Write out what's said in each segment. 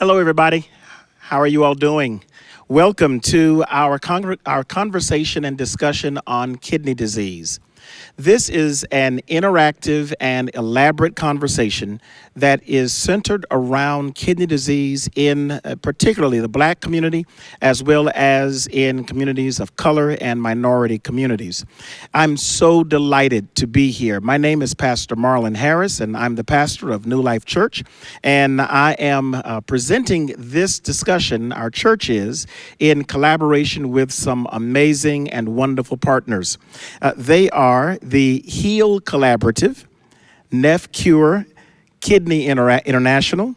Hello, everybody. How are you all doing? Welcome to our conversation and discussion on kidney disease. This is an interactive and elaborate conversation that is centered around kidney disease in particularly the Black community, as well as in communities of color and minority communities. I'm so delighted to be here. My name is Pastor Marlon Harris, and I'm the pastor of New Life Church, and I am presenting this discussion, our church is, in collaboration with some amazing and wonderful partners. They are the HEAL Collaborative, NephCure Kidney International,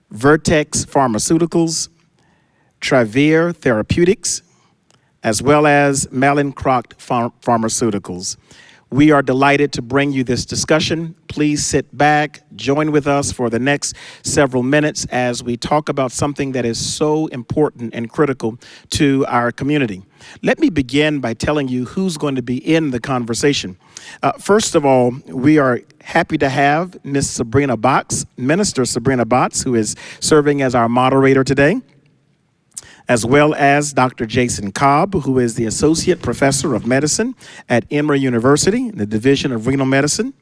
Vertex Pharmaceuticals, Travere Therapeutics, as well as Mallinckrodt Pharmaceuticals. We are delighted to bring you this discussion. Please sit back, join with us for the next several minutes as we talk about something that is so important and critical to our community. Let me begin by telling you who's going to be in the conversation. First of all, we are happy to have Ms. Sabrina Box, Minister Sabrina Box, who is serving as our moderator today, as well as Dr. Jason Cobb, who is the Associate Professor of Medicine at Emory University in the Division of Renal Medicine,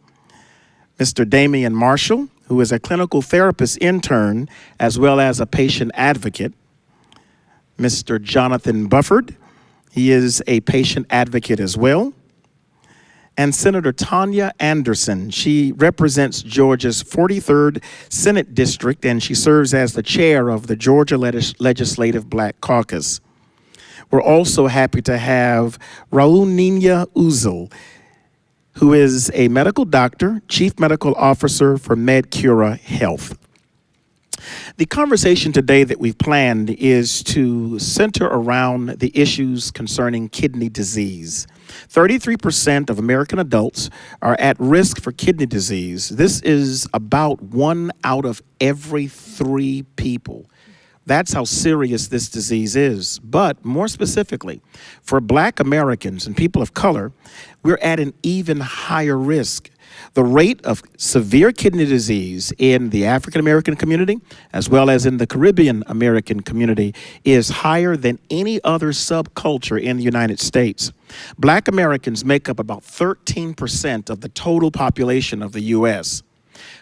Mr. Damian Marshall, who is a clinical therapist intern as well as a patient advocate, Mr. Jonathan Bufford, he is a patient advocate as well, and Senator Tanya Anderson. She represents Georgia's 43rd Senate District, and she serves as the chair of the Georgia Legislative Black Caucus. We're also happy to have Raunina Uzil, who is a medical doctor, chief medical officer for MedCura Health. The conversation today that we've planned is to center around the issues concerning kidney disease. 33% of American adults are at risk for kidney disease. This is about 1 out of every 3 people. That's how serious this disease is. But more specifically, for Black Americans and people of color, we're at an even higher risk. The rate of severe kidney disease in the African American community, as well as in the Caribbean American community, is higher than any other subculture in the United States. Black Americans make up about 13% of the total population of the U.S.,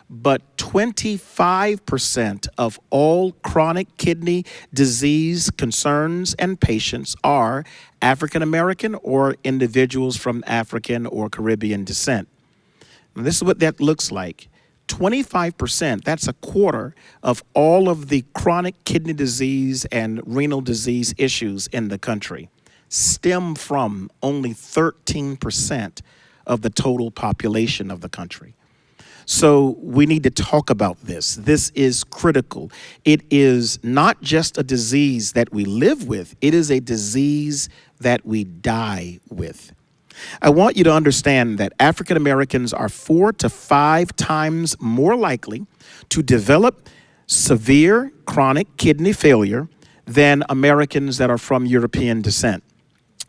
but 25% of all chronic kidney disease concerns and patients are African American or individuals from African or Caribbean descent. And this is what that looks like. 25%, that's a quarter of all of the chronic kidney disease and renal disease issues in the country stem from only 13% of the total population of the country. So we need to talk about this. This is critical. It is not just a disease that we live with, it is a disease that we die with. I want you to understand that African Americans are 4 to 5 times more likely to develop severe chronic kidney failure than Americans that are from European descent.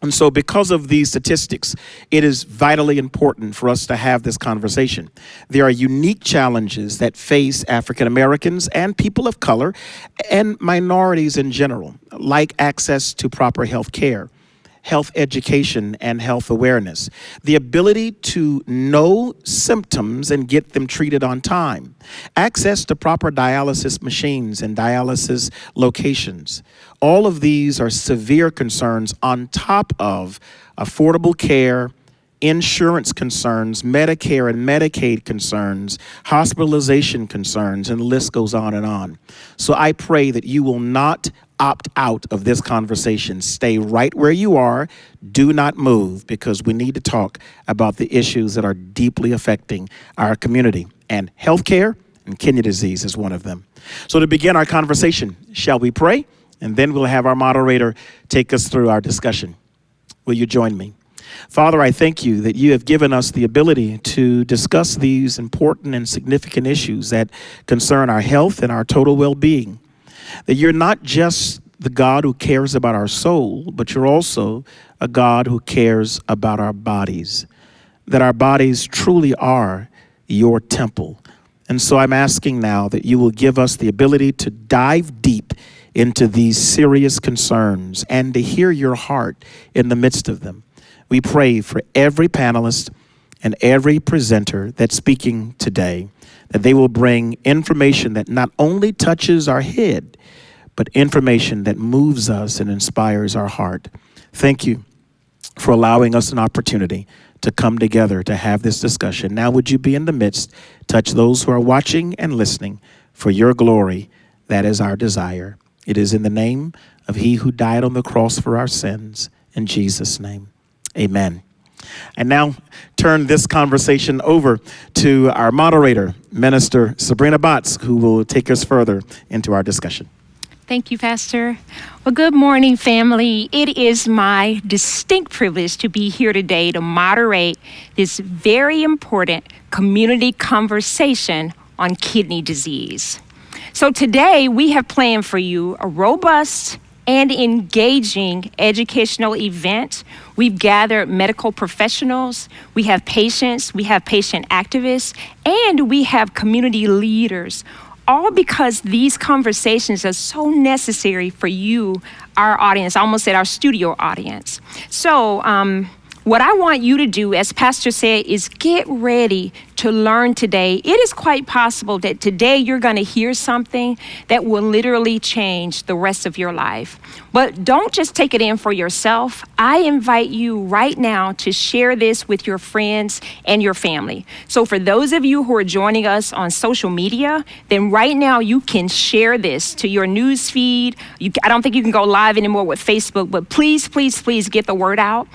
And so because of these statistics, it is vitally important for us to have this conversation. There are unique challenges that face African Americans and people of color and minorities in general, like access to proper health care, health education, and health awareness, the ability to know symptoms and get them treated on time, access to proper dialysis machines and dialysis locations. All of these are severe concerns on top of affordable care, insurance concerns, Medicare and Medicaid concerns, hospitalization concerns, and the list goes on and on. So I pray that you will not opt out of this conversation. Stay right where you are. Do not move, because we need to talk about the issues that are deeply affecting our community. And healthcare and kidney disease is one of them. So to begin our conversation, shall we pray? And then we'll have our moderator take us through our discussion. Will you join me? Father, I thank you that you have given us the ability to discuss these important and significant issues that concern our health and our total well-being. That you're not just the God who cares about our soul, but you're also a God who cares about our bodies. That our bodies truly are your temple, And so I'm asking now that you will give us the ability to dive deep into these serious concerns and to hear your heart in the midst of them. We pray for every panelist and every presenter that's speaking today, that they will bring information that not only touches our head, but information that moves us and inspires our heart. Thank you for allowing us an opportunity to come together to have this discussion. Now would you be in the midst, touch those who are watching and listening for your glory. That is our desire. It is in the name of he who died on the cross for our sins. In Jesus' name, amen. And now turn this conversation over to our moderator, Minister Sabrina Botts, who will take us further into our discussion. Thank you, Pastor. Well, good morning, family. It is my distinct privilege to be here today to moderate this very important community conversation on kidney disease. So today we have planned for you a robust and engaging educational event. We've gathered medical professionals, we have patients, we have patient activists, and we have community leaders, all because these conversations are so necessary for you, our audience, I almost said our studio audience. So what I want you to do, as Pastor said, is get ready to learn today. It is quite possible that today you're going to hear something that will literally change the rest of your life. But don't just take it in for yourself. I invite you right now to share this with your friends and your family. So for those of you who are joining us on social media, then right now you can share this to your news feed. I don't think you can go live anymore with Facebook, but please, please, please get the word out.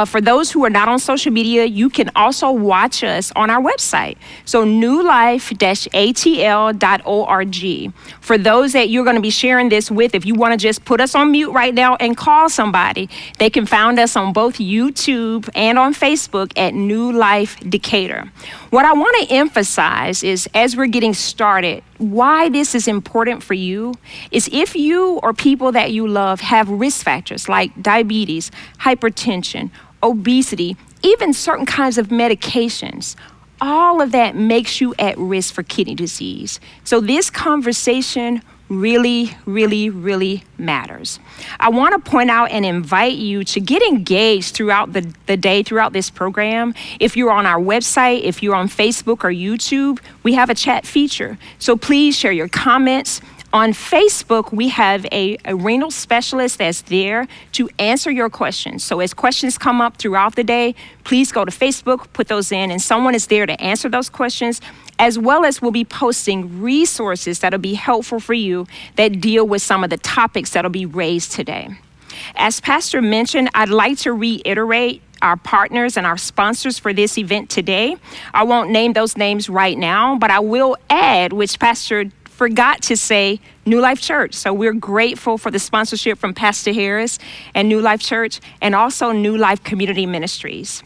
For those who are not on social media, you can also watch us on our website. So newlife-atl.org. For those that you're going to be sharing this with, if you want to just put us on mute right now and call somebody, they can find us on both YouTube and on Facebook at New Life Decatur. What I want to emphasize is, as we're getting started, why this is important for you is if you or people that you love have risk factors like diabetes, hypertension, obesity, even certain kinds of medications, all of that makes you at risk for kidney disease. So this conversation really, really, really matters. I want to point out and invite you to get engaged throughout the day, throughout this program. If you're on our website, if you're on Facebook or YouTube, we have a chat feature. So please share your comments. On Facebook, we have a renal specialist that's there to answer your questions. So as questions come up throughout the day, please go to Facebook, put those in, and someone is there to answer those questions, as well as we'll be posting resources that'll be helpful for you that deal with some of the topics that'll be raised today. As Pastor mentioned, I'd like to reiterate our partners and our sponsors for this event today. I won't name those names right now, but I will add, which Pastor forgot to say, New Life Church. So we're grateful for the sponsorship from Pastor Harris and New Life Church, and also New Life Community Ministries.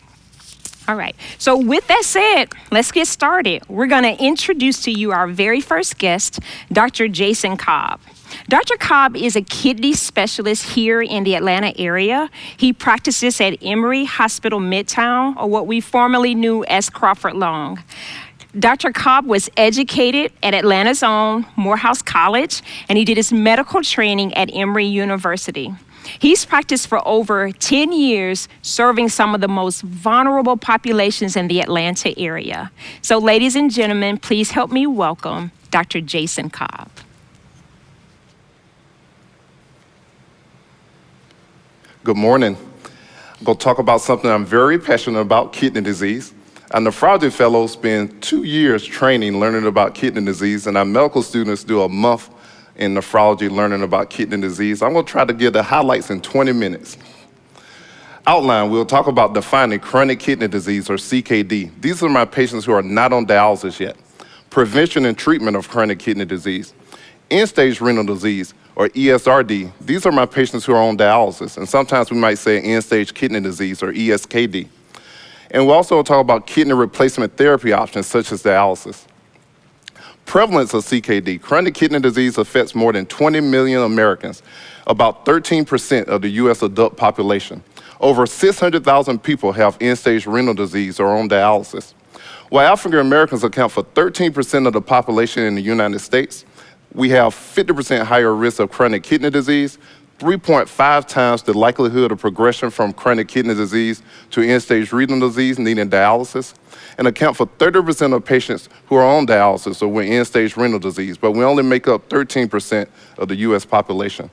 All right, so with that said, let's get started. We're gonna introduce to you our very first guest, Dr. Jason Cobb. Dr. Cobb is a kidney specialist here in the Atlanta area. He practices at Emory Hospital Midtown, or what we formerly knew as Crawford Long. Dr. Cobb was educated at Atlanta's own Morehouse College, and he did his medical training at Emory University. He's practiced for over 10 years, serving some of the most vulnerable populations in the Atlanta area. So ladies and gentlemen, please help me welcome Dr. Jason Cobb. Good morning. I'm going to talk about something I'm very passionate about, kidney disease. Our nephrology fellows spend 2 years training, learning about kidney disease, and our medical students do a month in nephrology learning about kidney disease. I'm going to try to give the highlights in 20 minutes. Outline, we'll talk about defining chronic kidney disease, or CKD. These are my patients who are not on dialysis yet. Prevention and treatment of chronic kidney disease. End-stage renal disease, or ESRD. These are my patients who are on dialysis, and sometimes we might say end-stage kidney disease, or ESKD. And we'll also talk about kidney replacement therapy options such as dialysis. Prevalence of CKD. Chronic kidney disease affects more than 20 million Americans, about 13% of the US adult population. Over 600,000 people have end-stage renal disease or on dialysis. While African Americans account for 13% of the population in the United States, we have 50% higher risk of chronic kidney disease, 3.5 times the likelihood of progression from chronic kidney disease to end-stage renal disease needing dialysis, and account for 30% of patients who are on dialysis or with end-stage renal disease, but we only make up 13% of the US population.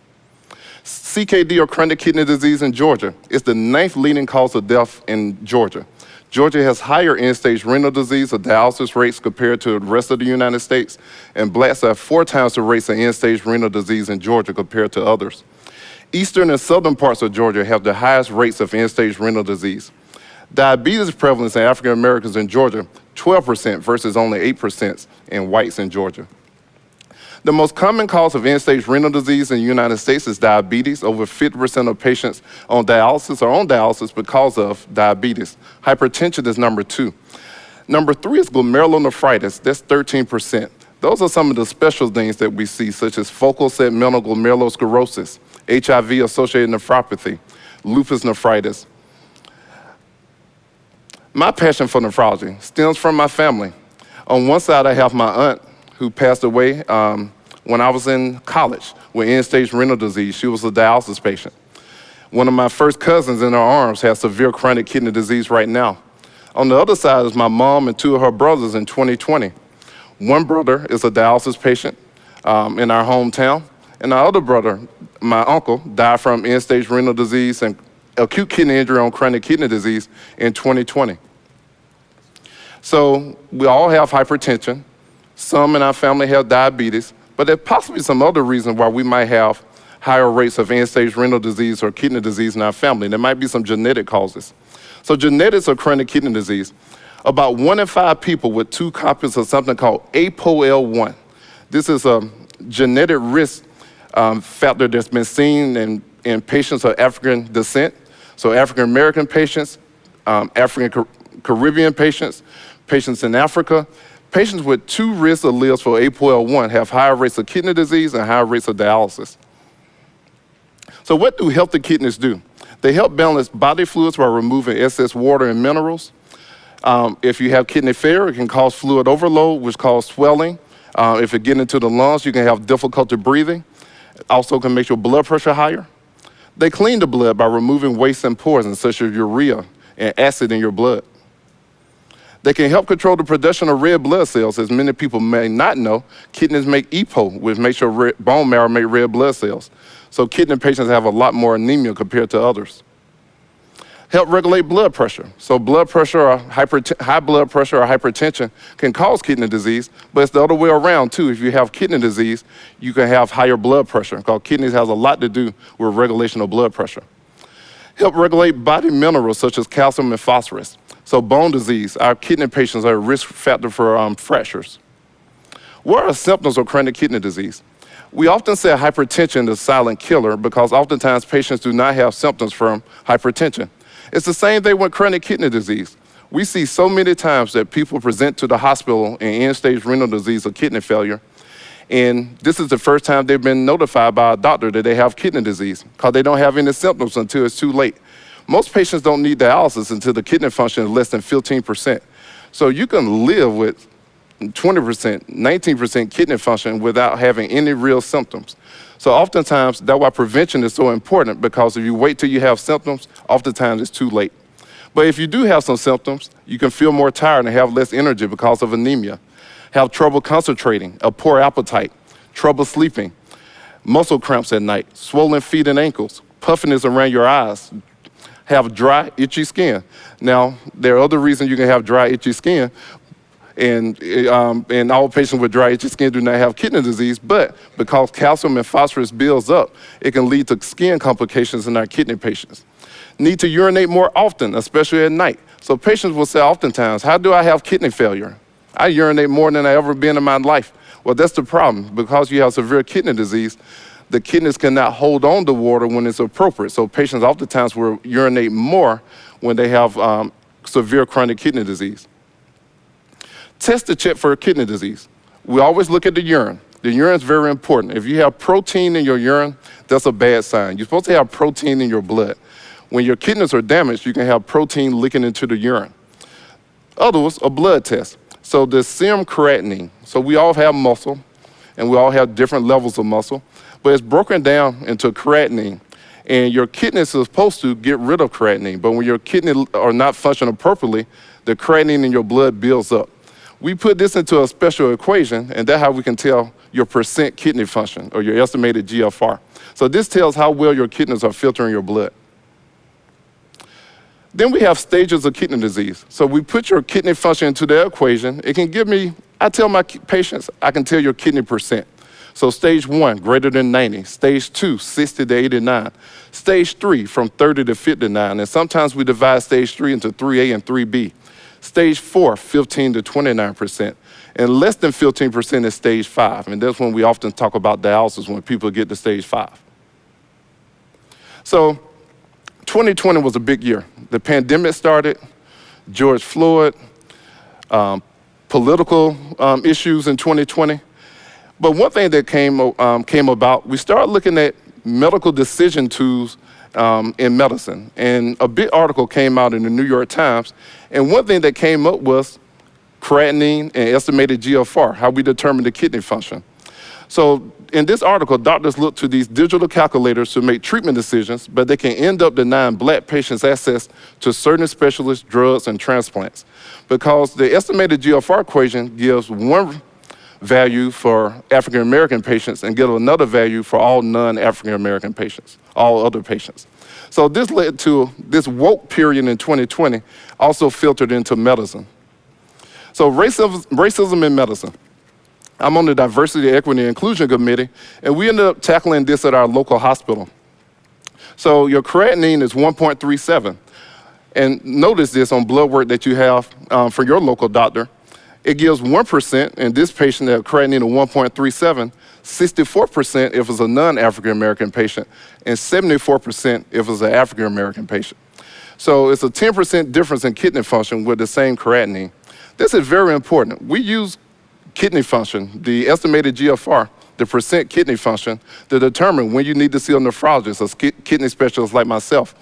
CKD, or chronic kidney disease in Georgia, is the 9th leading cause of death in Georgia. Georgia has higher end-stage renal disease or dialysis rates compared to the rest of the United States, and blacks have 4 times the rates of end-stage renal disease in Georgia compared to others. Eastern and southern parts of Georgia have the highest rates of end-stage renal disease. Diabetes prevalence in African Americans in Georgia, 12% versus only 8% in whites in Georgia. The most common cause of end-stage renal disease in the United States is diabetes. Over 50% of patients on dialysis are on dialysis because of diabetes. Hypertension is number 2. Number 3 is glomerulonephritis. That's 13%. Those are some of the special things that we see, such as focal segmental glomerulosclerosis, HIV-associated nephropathy, lupus nephritis. My passion for nephrology stems from my family. On one side, I have my aunt who passed away when I was in college with end-stage renal disease. She was a dialysis patient. One of my first cousins in her arms has severe chronic kidney disease right now. On the other side is my mom and 2 of her brothers in 2020. One brother is a dialysis patient in our hometown, and our other brother, my uncle, died from end-stage renal disease and acute kidney injury on chronic kidney disease in 2020. So we all have hypertension. Some in our family have diabetes, but there's possibly some other reason why we might have higher rates of end-stage renal disease or kidney disease in our family. There might be some genetic causes. So genetics of chronic kidney disease. About 1 in 5 people with 2 copies of something called ApoL1. This is a genetic risk factor that's been seen in patients of African descent. So African American patients, African Caribbean patients, patients in Africa. Patients with 2 risk alleles for ApoL1 have higher rates of kidney disease and higher rates of dialysis. So what do healthy kidneys do? They help balance body fluids by removing excess water and minerals. If you have kidney failure, it can cause fluid overload, which causes swelling. If it gets into the lungs, you can have difficulty breathing. It also can make your blood pressure higher. They clean the blood by removing waste and poisons, such as urea and acid in your blood. They can help control the production of red blood cells. As many people may not know, kidneys make EPO, which makes your bone marrow make red blood cells. So kidney patients have a lot more anemia compared to others. Help regulate blood pressure. So blood pressure or high blood pressure or hypertension can cause kidney disease, but it's the other way around too. If you have kidney disease, you can have higher blood pressure, because kidneys has a lot to do with regulation of blood pressure. Help regulate body minerals such as calcium and phosphorus. So bone disease, our kidney patients are a risk factor for fractures. What are symptoms of chronic kidney disease? We often say hypertension is a silent killer because oftentimes patients do not have symptoms from hypertension. It's the same thing with chronic kidney disease. We see so many times that people present to the hospital in end-stage renal disease or kidney failure, and this is the first time they've been notified by a doctor that they have kidney disease because they don't have any symptoms until it's too late. Most patients don't need dialysis until the kidney function is less than 15%. So you can live with 20%, 19% kidney function without having any real symptoms. So oftentimes, that's why prevention is so important, because if you wait till you have symptoms, oftentimes it's too late. But if you do have some symptoms, you can feel more tired and have less energy because of anemia, have trouble concentrating, a poor appetite, trouble sleeping, muscle cramps at night, swollen feet and ankles, puffiness around your eyes, have dry, itchy skin. Now, there are other reasons you can have dry, itchy skin, and all patients with dry, itchy skin do not have kidney disease, but because calcium and phosphorus builds up, it can lead to skin complications in our kidney patients. Need to urinate more often, especially at night. So patients will say oftentimes, how do I have kidney failure? I urinate more than I ever been in my life. Well, that's the problem. Because you have severe kidney disease, the kidneys cannot hold on to water when it's appropriate. So patients oftentimes will urinate more when they have severe chronic kidney disease. Test to check for kidney disease. We always look at the urine. The urine is very important. If you have protein in your urine, that's a bad sign. You're supposed to have protein in your blood. When your kidneys are damaged, you can have protein leaking into the urine. Others are blood tests. So the serum creatinine, so we all have muscle, and we all have different levels of muscle, but it's broken down into creatinine. And your kidneys are supposed to get rid of creatinine, but when your kidneys are not functioning properly, the creatinine in your blood builds up. We put this into a special equation, and that's how we can tell your percent kidney function, or your estimated GFR. So this tells how well your kidneys are filtering your blood. Then we have stages of kidney disease. So we put your kidney function into the equation. It can give me, I tell my patients, I can tell your kidney percent. So stage 1, greater than 90. Stage 2, 60 to 89. Stage 3, from 30 to 59. And sometimes we divide stage 3 into 3A and 3B. Stage 4, 15 to 29%. And less than 15% is stage 5. And that's when we often talk about dialysis, when people get to stage 5. So 2020 was a big year. The pandemic started, George Floyd, political issues in 2020. But one thing that came about, we started looking at medical decision tools in medicine. And a big article came out in the New York Times. And one thing that came up was creatinine and estimated GFR, how we determine the kidney function. So in this article, doctors look to these digital calculators to make treatment decisions, but they can end up denying Black patients access to certain specialists, drugs, and transplants. Because the estimated GFR equation gives one value for African American patients and gives another value for all non-African American patients, all other patients. So this led to this woke period in 2020 also filtered into medicine. So racism in medicine. I'm on the Diversity, Equity, and Inclusion Committee, and we ended up tackling this at our local hospital. So your creatinine is 1.37. And notice this on blood work that you have for your local doctor. It gives 1%, and this patient had creatinine of 1.37, 64% if it's a non-African American patient, and 74% if it's an African American patient. So it's a 10% difference in kidney function with the same creatinine. This is very important. We use kidney function, the estimated GFR, the percent kidney function, to determine when you need to see a nephrologist, a kidney specialist like myself.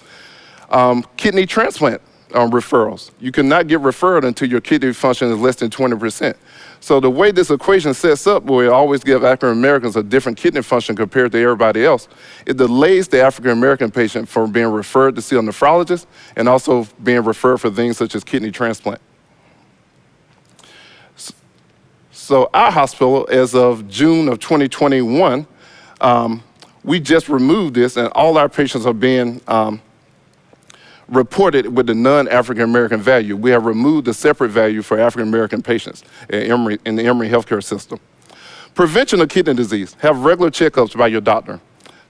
Kidney transplant referrals. You cannot get referred until your kidney function is less than 20%. So the way this equation sets up, where it always gives African Americans a different kidney function compared to everybody else, it delays the African American patient from being referred to see a nephrologist and also being referred for things such as kidney transplant. So our hospital, as of June of 2021, we just removed this, and all our patients are being reported with the non-African American value. We have removed the separate value for African American patients in the Emory healthcare system. Prevention of kidney disease. Have regular checkups by your doctor.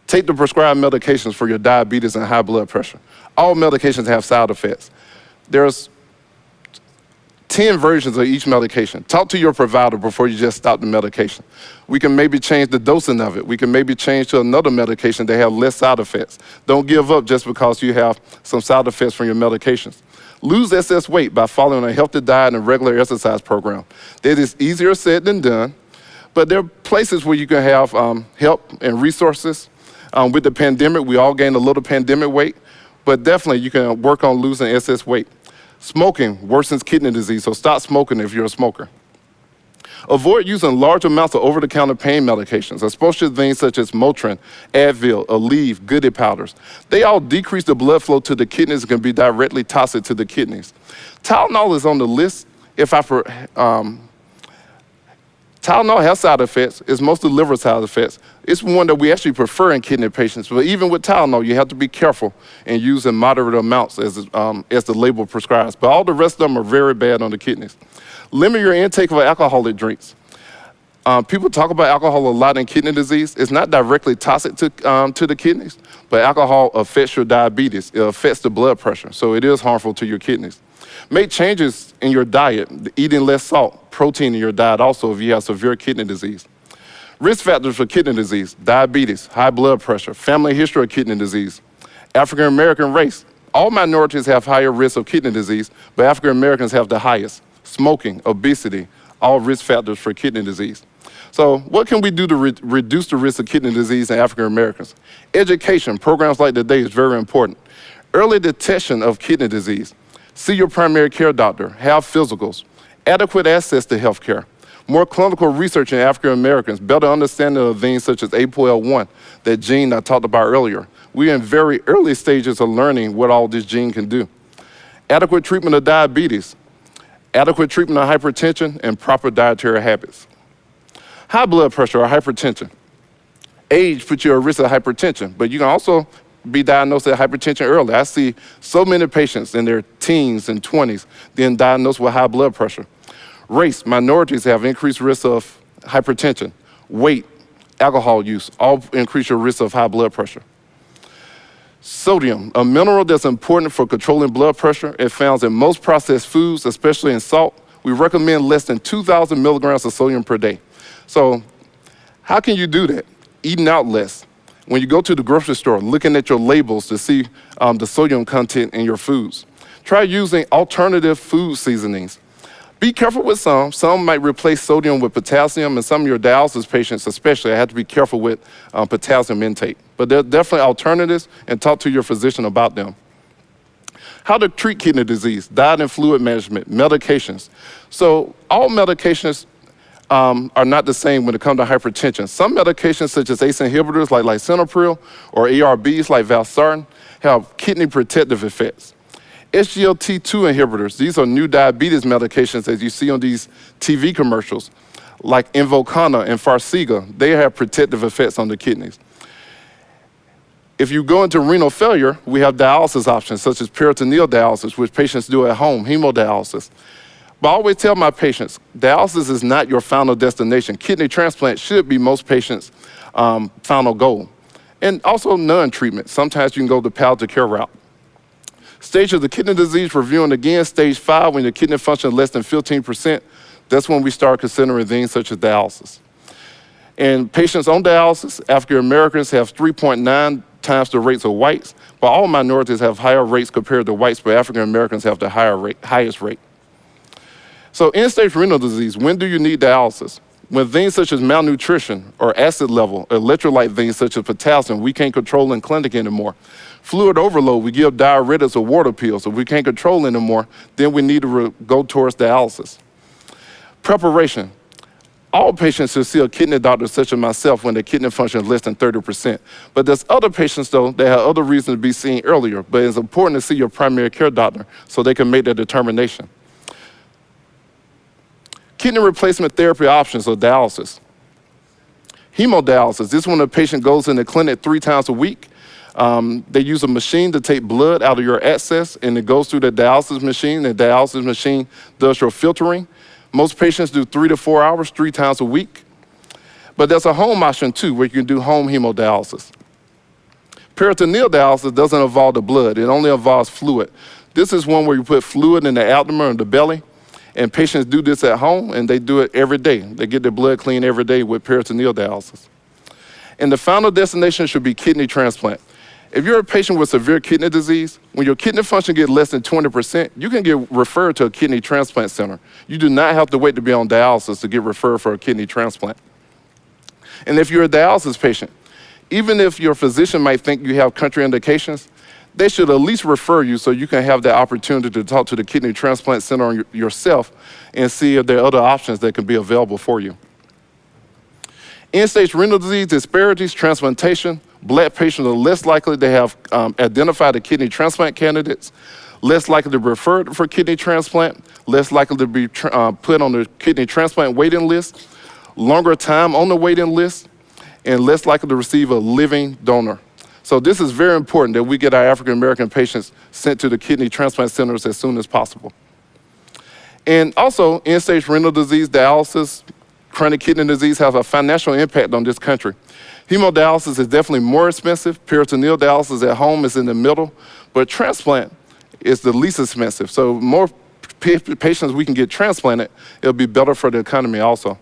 Take the prescribed medications for your diabetes and high blood pressure. All medications have side effects. There's 10 versions of each medication. Talk to your provider before you just stop the medication. We can maybe change the dosing of it. We can maybe change to another medication that have less side effects. Don't give up just because you have some side effects from your medications. Lose excess weight by following a healthy diet and regular exercise program. That is easier said than done, but there are places where you can have help and resources. With the pandemic, we all gained a little pandemic weight, but definitely you can work on losing excess weight. Smoking worsens kidney disease, so stop smoking if you're a smoker. Avoid using large amounts of over-the-counter pain medications, especially things such as Motrin, Advil, Aleve, Goody powders. They all decrease the blood flow to the kidneys and can be directly toxic to the kidneys. Tylenol is on the list. Tylenol has side effects. It's mostly liver side effects. It's one that we actually prefer in kidney patients, but even with Tylenol, you have to be careful and use in moderate amounts as the label prescribes. But all the rest of them are very bad on the kidneys. Limit your intake of alcoholic drinks. People talk about alcohol a lot in kidney disease. It's not directly toxic to the kidneys, but alcohol affects your diabetes. It affects the blood pressure, so it is harmful to your kidneys. Make changes in your diet, eating less salt, protein in your diet also if you have severe kidney disease. Risk factors for kidney disease: diabetes, high blood pressure, family history of kidney disease, African American race. All minorities have higher risk of kidney disease, but African Americans have the highest. Smoking, obesity, all risk factors for kidney disease. So what can we do to reduce the risk of kidney disease in African Americans? Education, programs like today is very important. Early detection of kidney disease. See your primary care doctor, have physicals, adequate access to health care, more clinical research in African Americans, better understanding of things such as APOL1, that gene I talked about earlier. We're in very early stages of learning what all this gene can do. Adequate treatment of diabetes, adequate treatment of hypertension, and proper dietary habits. High blood pressure or hypertension. Age puts you at risk of hypertension, but you can also be diagnosed with hypertension early. I see so many patients in their teens and 20s being diagnosed with high blood pressure. Race, minorities have increased risk of hypertension. Weight, alcohol use, all increase your risk of high blood pressure. Sodium, a mineral that's important for controlling blood pressure. It found in most processed foods, especially in salt. We recommend less than 2,000 milligrams of sodium per day. So how can you do that? Eating out less. When you go to the grocery store, looking at your labels to see the sodium content in your foods. Try using alternative food seasonings. Be careful with some. Some might replace sodium with potassium, and some of your dialysis patients especially have to be careful with potassium intake. But there are definitely alternatives, and talk to your physician about them. How to treat kidney disease, diet and fluid management, medications. So all medications are not the same when it comes to hypertension. Some medications such as ACE inhibitors like lisinopril or ARBs like valsartan have kidney protective effects. SGLT2 inhibitors, these are new diabetes medications as you see on these TV commercials, like Invokana and Farxiga. They have protective effects on the kidneys. If you go into renal failure, we have dialysis options such as peritoneal dialysis, which patients do at home, hemodialysis. But I always tell my patients, dialysis is not your final destination. Kidney transplant should be most patients' final goal. And also non-treatment. Sometimes you can go the palliative care route. Stage of the kidney disease, reviewing again, stage 5, when your kidney function is less than 15%, that's when we start considering things such as dialysis. And patients on dialysis, African Americans have 3.9 times the rates of whites, but all minorities have higher rates compared to whites, but African Americans have the highest rate. So end-stage renal disease, when do you need dialysis? When things such as malnutrition or acid level, electrolyte things such as potassium, we can't control in clinic anymore. Fluid overload, we give diuretics or water pills. If we can't control anymore, then we need to go towards dialysis. Preparation. All patients should see a kidney doctor such as myself when their kidney function is less than 30%. But there's other patients though that have other reasons to be seen earlier, but it's important to see your primary care doctor so they can make that determination. Kidney replacement therapy options or dialysis. Hemodialysis, this is when a patient goes in the clinic 3 times a week. They use a machine to take blood out of your access, and it goes through the dialysis machine. The dialysis machine does your filtering. Most patients do 3 to 4 hours, 3 times a week. But there's a home option too, where you can do home hemodialysis. Peritoneal dialysis doesn't involve the blood, it only involves fluid. This is one where you put fluid in the abdomen or the belly, and patients do this at home, and they do it every day. They get their blood cleaned every day with peritoneal dialysis. And the final destination should be kidney transplant. If you're a patient with severe kidney disease, when your kidney function gets less than 20%, you can get referred to a kidney transplant center. You do not have to wait to be on dialysis to get referred for a kidney transplant. And if you're a dialysis patient, even if your physician might think you have contraindications, they should at least refer you so you can have the opportunity to talk to the kidney transplant center yourself and see if there are other options that can be available for you. End-stage renal disease, disparities, transplantation. Black patients are less likely to have identified the kidney transplant candidates, less likely to be referred for kidney transplant, less likely to be put on the kidney transplant waiting list, longer time on the waiting list, and less likely to receive a living donor. So this is very important that we get our African American patients sent to the kidney transplant centers as soon as possible. And also, end-stage renal disease, dialysis, chronic kidney disease has a financial impact on this country. Hemodialysis is definitely more expensive. Peritoneal dialysis at home is in the middle, but transplant is the least expensive. So more patients we can get transplanted, it'll be better for the economy also.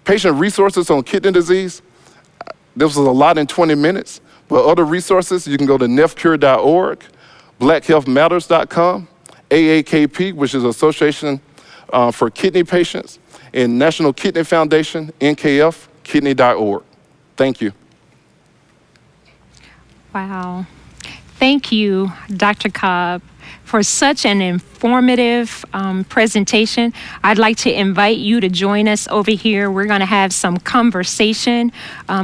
Patient resources on kidney disease, this was a lot in 20 minutes, but other resources, you can go to NephCure.org, BlackHealthMatters.com, AAKP, which is Association for Kidney Patients, and National Kidney Foundation, NKF, kidney.org. Thank you. Wow. Thank you, Dr. Cobb. for such an informative presentation. I'd like to invite you to join us over here. We're going to have some conversation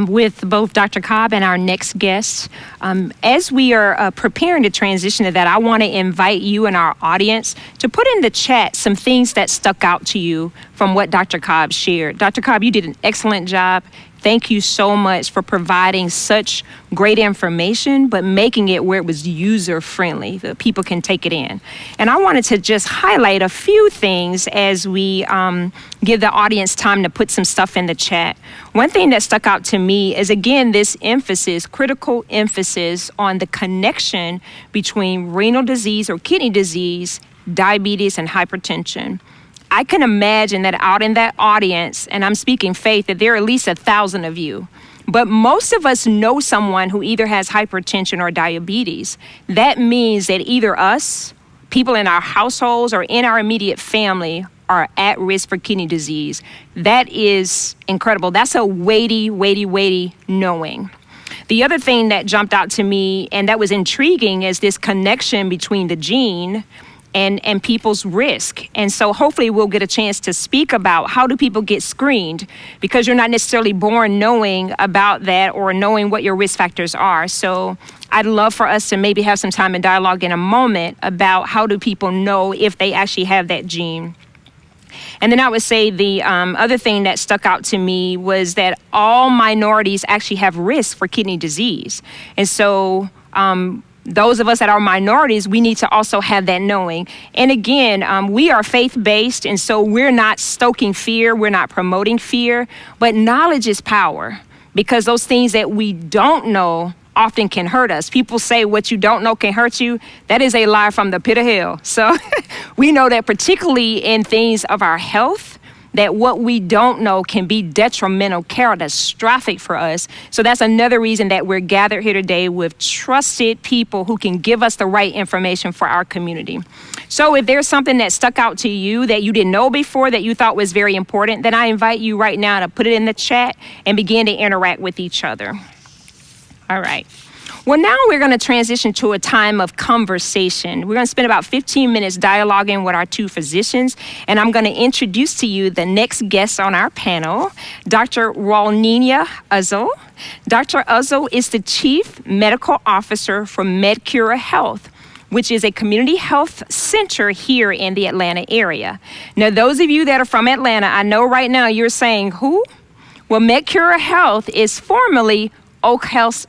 with both Dr. Cobb and our next guest. As we are preparing to transition to that, I want to invite you and our audience to put in the chat some things that stuck out to you from what Dr. Cobb shared. Dr. Cobb, you did an excellent job. Thank you so much for providing such great information, but making it where it was user-friendly, that people can take it in. And I wanted to just highlight a few things as we give the audience time to put some stuff in the chat. One thing that stuck out to me is, again, this emphasis, critical emphasis on the connection between renal disease or kidney disease, diabetes, and hypertension. I can imagine that out in that audience, and I'm speaking faith, that there are at least 1,000 of you. But most of us know someone who either has hypertension or diabetes. That means that either us, people in our households, or in our immediate family are at risk for kidney disease. That is incredible. That's a weighty, weighty, weighty knowing. The other thing that jumped out to me and that was intriguing is this connection between the gene and people's risk. And so hopefully we'll get a chance to speak about how do people get screened, because you're not necessarily born knowing about that or knowing what your risk factors are. So I'd love for us to maybe have some time in dialogue in a moment about how do people know if they actually have that gene. And then I would say the other thing that stuck out to me was that all minorities actually have risk for kidney disease. And so those of us that are minorities, we need to also have that knowing. And again, we are faith-based, and so we're not stoking fear, we're not promoting fear, but knowledge is power, because those things that we don't know often can hurt us. People say what you don't know can hurt you. That is a lie from the pit of hell. So we know that particularly in things of our health, that what we don't know can be detrimental, catastrophic for us. So that's another reason that we're gathered here today with trusted people who can give us the right information for our community. So if there's something that stuck out to you that you didn't know before that you thought was very important, then I invite you right now to put it in the chat and begin to interact with each other. All right. Well, now we're going to transition to a time of conversation. We're going to spend about 15 minutes dialoguing with our two physicians, and I'm going to introduce to you the next guest on our panel, Dr. Rolnina Uzzle. Dr. Uzzle is the Chief Medical Officer for MedCura Health, which is a community health center here in the Atlanta area. Now, those of you that are from Atlanta, I know right now you're saying, who? Well, MedCura Health is formerly Oakhurst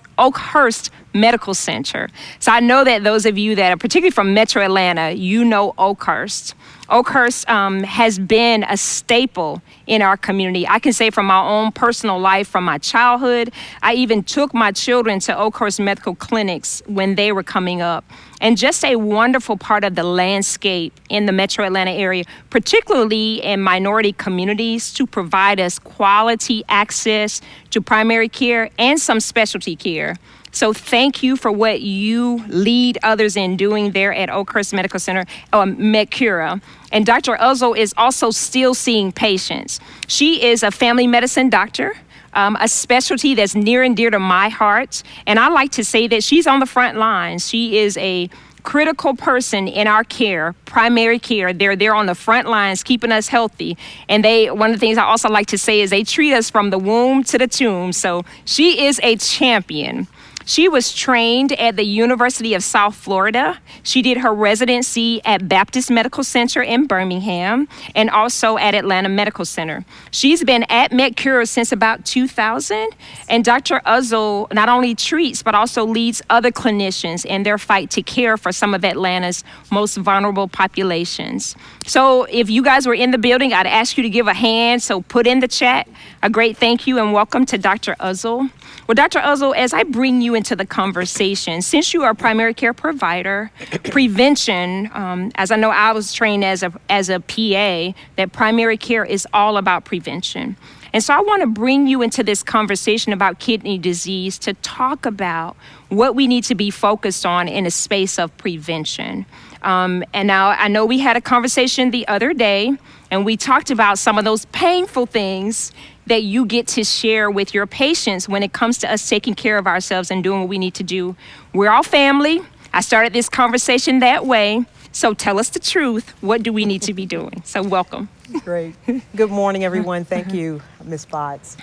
Medical Center. So I know that those of you that are particularly from Metro Atlanta, you know Oakhurst. Oakhurst has been a staple in our community. I can say from my own personal life, from my childhood, I even took my children to Oakhurst Medical Clinics when they were coming up. And just a wonderful part of the landscape in the Metro Atlanta area, particularly in minority communities, to provide us quality access to primary care and some specialty care. So thank you for what you lead others in doing there at Oakhurst Medical Center, MedCura. And Dr. Uzzle is also still seeing patients. She is a family medicine doctor, a specialty that's near and dear to my heart. And I like to say that she's on the front lines. She is a critical person in our care, primary care. They're there on the front lines, keeping us healthy. And one of the things I also like to say is they treat us from the womb to the tomb. So she is a champion. She was trained at the University of South Florida. She did her residency at Baptist Medical Center in Birmingham and also at Atlanta Medical Center. She's been at MedCura since about 2000, and Dr. Uzzle not only treats but also leads other clinicians in their fight to care for some of Atlanta's most vulnerable populations. So if you guys were in the building, I'd ask you to give a hand, so put in the chat a great thank you and welcome to Dr. Uzzle. Well, Dr. Uzzle, as I bring you into the conversation, since you are a primary care provider, prevention, as I know I was trained as a PA, that primary care is all about prevention. And so I want to bring you into this conversation about kidney disease to talk about what we need to be focused on in a space of prevention. And now I know we had a conversation the other day, and we talked about some of those painful things that you get to share with your patients when it comes to us taking care of ourselves and doing what we need to do. We're all family. I started this conversation that way. So tell us the truth. What do we need to be doing? So welcome. Great. Good morning, everyone. Thank you, Ms. Potts.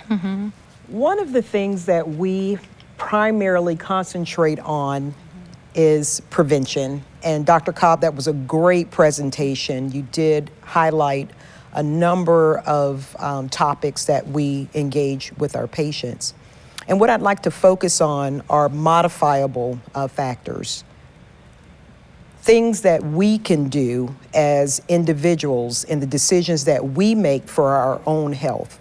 One of the things that we primarily concentrate on is prevention. And Dr. Cobb, that was a great presentation. You did highlight a number of topics that we engage with our patients. And what I'd like to focus on are modifiable factors. Things that we can do as individuals in the decisions that we make for our own health.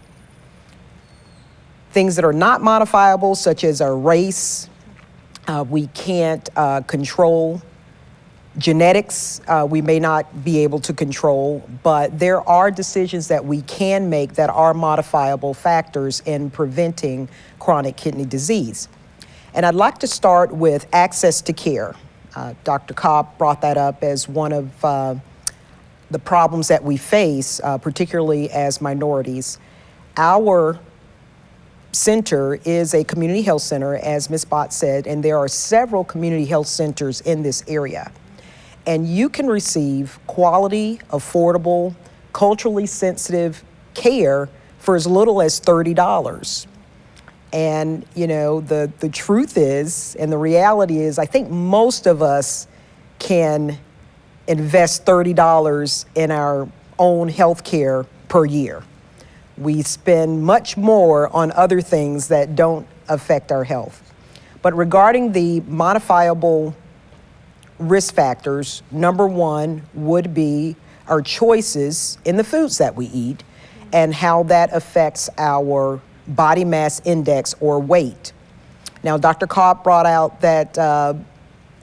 Things that are not modifiable, such as our race, we can't control. Genetics, we may not be able to control, but there are decisions that we can make that are modifiable factors in preventing chronic kidney disease. And I'd like to start with access to care. Dr. Cobb brought that up as one of the problems that we face, particularly as minorities. Our center is a community health center, as Ms. Bott said, and there are several community health centers in this area. And you can receive quality, affordable, culturally sensitive care for as little as $30. And, you know, the truth is, and the reality is, I think most of us can invest $30 in our own health care per year. We spend much more on other things that don't affect our health. But regarding the modifiable risk factors, number one would be our choices in the foods that we eat and how that affects our body mass index or weight. Now, Dr. Cobb brought out that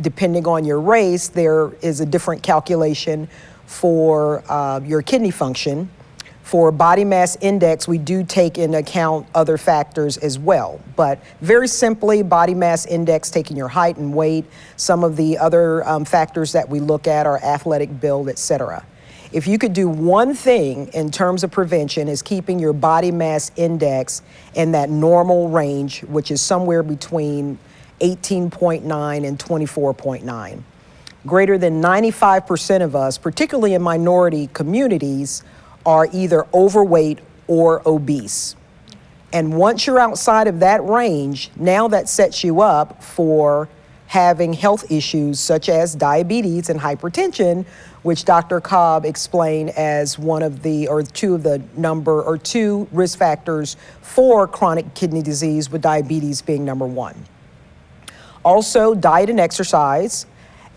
depending on your race, there is a different calculation for your kidney function. For body mass index, we do take into account other factors as well. But very simply, body mass index, taking your height and weight, some of the other factors that we look at are athletic build, et cetera. If you could do one thing in terms of prevention is keeping your body mass index in that normal range, which is somewhere between 18.9 and 24.9. Greater than 95% of us, particularly in minority communities, are either overweight or obese. And once you're outside of that range, now that sets you up for having health issues such as diabetes and hypertension, which Dr. Cobb explained as one of the, or two of the two risk factors for chronic kidney disease, with diabetes being number one. Also, diet and exercise.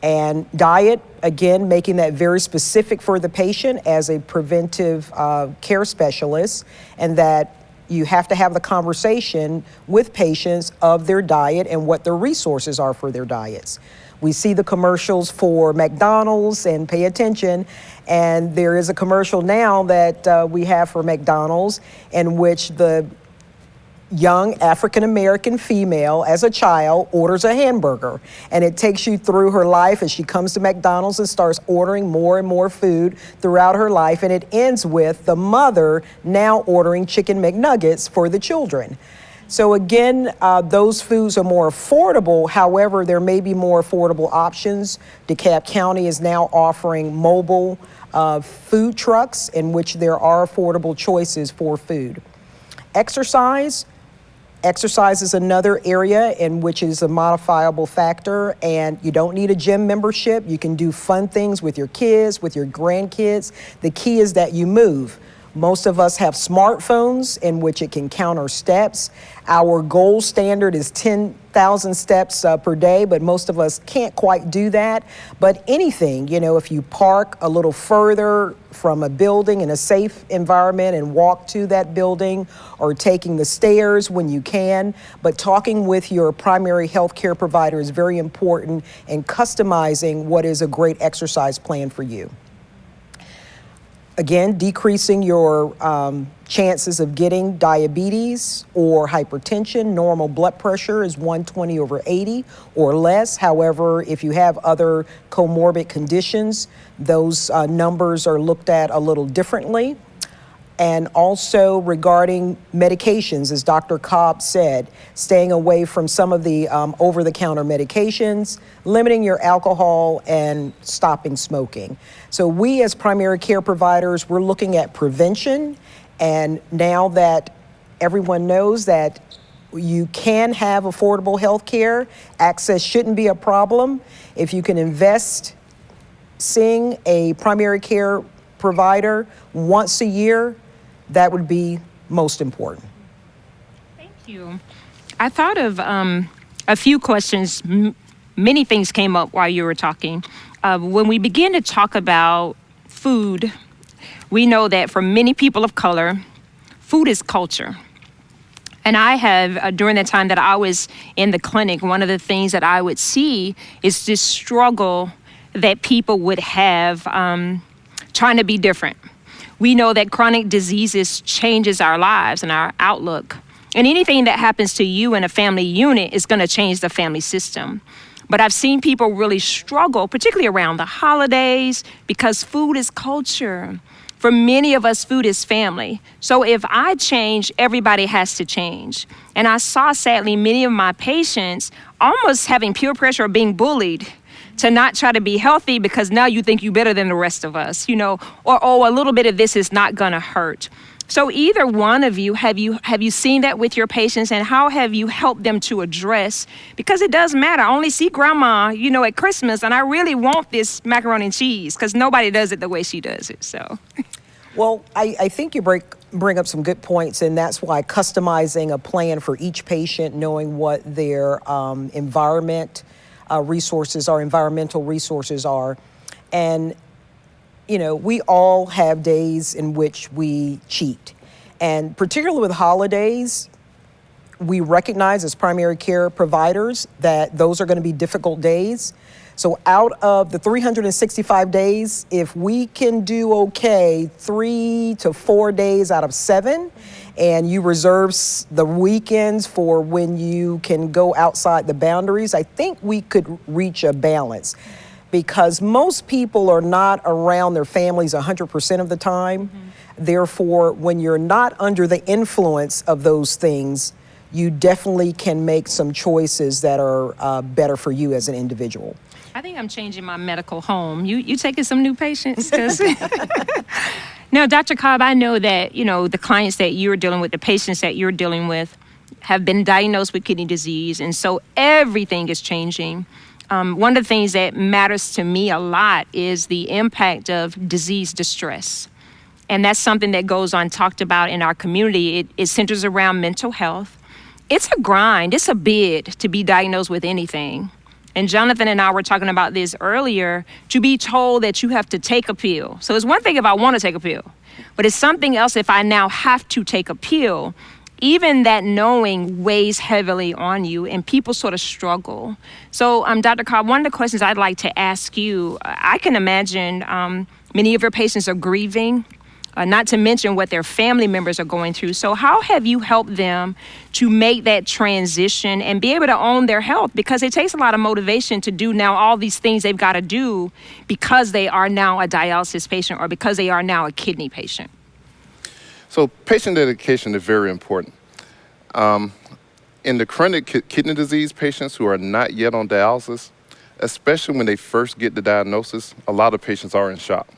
And diet, again, making that very specific for the patient as a preventive care specialist, and that you have to have the conversation with patients of their diet and what their resources are for their diets. We see the commercials for McDonald's and pay attention, and there is a commercial now that we have for McDonald's in which the young African-American female as a child orders a hamburger, and it takes you through her life as she comes to McDonald's and starts ordering more and more food throughout her life, and it ends with the mother now ordering chicken McNuggets for the children. So again, those foods are more affordable. However, there may be more affordable options. DeKalb County is now offering mobile food trucks in which there are affordable choices for food. Exercise. Exercise is another area in which is a modifiable factor, and you don't need a gym membership. You can do fun things with your kids, with your grandkids. The key is that you move. Most of us have smartphones in which it can count our steps. Our gold standard is 10,000 steps per day, but most of us can't quite do that. But anything, you know, if you park a little further from a building in a safe environment and walk to that building, or taking the stairs when you can, but talking with your primary health care provider is very important in customizing what is a great exercise plan for you. Again, decreasing your chances of getting diabetes or hypertension. Normal blood pressure is 120/80 or less. However, if you have other comorbid conditions, those numbers are looked at a little differently. And also regarding medications, as Dr. Cobb said, staying away from some of the over-the-counter medications, limiting your alcohol, and stopping smoking. So we as primary care providers, we're looking at prevention. And now that everyone knows that you can have affordable health care, access shouldn't be a problem. If you can invest seeing a primary care provider once a year, that would be most important. Thank you. I thought of a few questions. Many things came up while you were talking. When we begin to talk about food, we know that for many people of color, food is culture. And I have, during the time that I was in the clinic, one of the things that I would see is this struggle that people would have trying to be different. We know that chronic diseases changes our lives and our outlook. And anything that happens to you in a family unit is going to change the family system. But I've seen people really struggle, particularly around the holidays, because food is culture. For many of us, food is family. So if I change, everybody has to change. And I saw, sadly, many of my patients almost having peer pressure or being bullied to not try to be healthy because now you think you're better than the rest of us, you know, or oh, a little bit of this is not gonna hurt. So either one of you, have you seen that with your patients, and how have you helped them to address, because it does matter. I only see grandma, you know, at Christmas, and I really want this macaroni and cheese because nobody does it the way she does it, so. Well, I think you bring up some good points, and that's why customizing a plan for each patient, knowing what their environmental resources are. And, you know, we all have days in which we cheat. And particularly with holidays, we recognize as primary care providers that those are going to be difficult days. So out of the 365 days, if we can do okay 3 to 4 days out of 7, and you reserve the weekends for when you can go outside the boundaries, I think we could reach a balance, because most people are not around their families 100% of the time. Mm-hmm. Therefore, when you're not under the influence of those things, you definitely can make some choices that are better for you as an individual. I think I'm changing my medical home. You taking some new patients? Now, Dr. Cobb, I know that, you know, the clients that you're dealing with, the patients that you're dealing with have been diagnosed with kidney disease, and so everything is changing. One of the things that matters to me a lot is the impact of disease distress. And that's something that goes on talked about in our community. It centers around mental health. It's a grind, it's a bid to be diagnosed with anything. And Jonathan and I were talking about this earlier, to be told that you have to take a pill. So it's one thing if I want to take a pill, but it's something else if I now have to take a pill. Even that knowing weighs heavily on you, and people sort of struggle. So Dr. Cobb, one of the questions I'd like to ask you, I can imagine many of your patients are grieving, not to mention what their family members are going through. So how have you helped them to make that transition and be able to own their health? Because it takes a lot of motivation to do now all these things they've got to do because they are now a dialysis patient or because they are now a kidney patient. So patient dedication is very important. In the chronic kidney disease patients who are not yet on dialysis, especially when they first get the diagnosis, a lot of patients are in shock.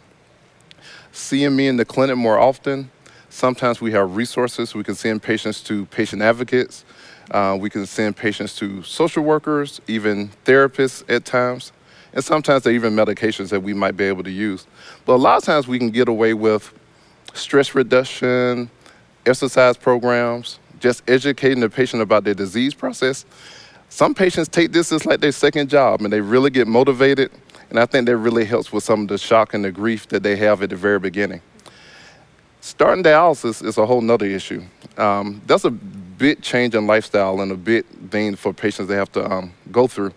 Seeing me in the clinic more often, sometimes we have resources. We can send patients to patient advocates. We can send patients to social workers, even therapists at times. And sometimes there are even medications that we might be able to use. But a lot of times we can get away with stress reduction, exercise programs, just educating the patient about their disease process. Some patients take this as like their second job, and they really get motivated. And I think that really helps with some of the shock and the grief that they have at the very beginning. Starting dialysis is a whole nother issue. That's a big change in lifestyle and a big thing for patients they have to go through.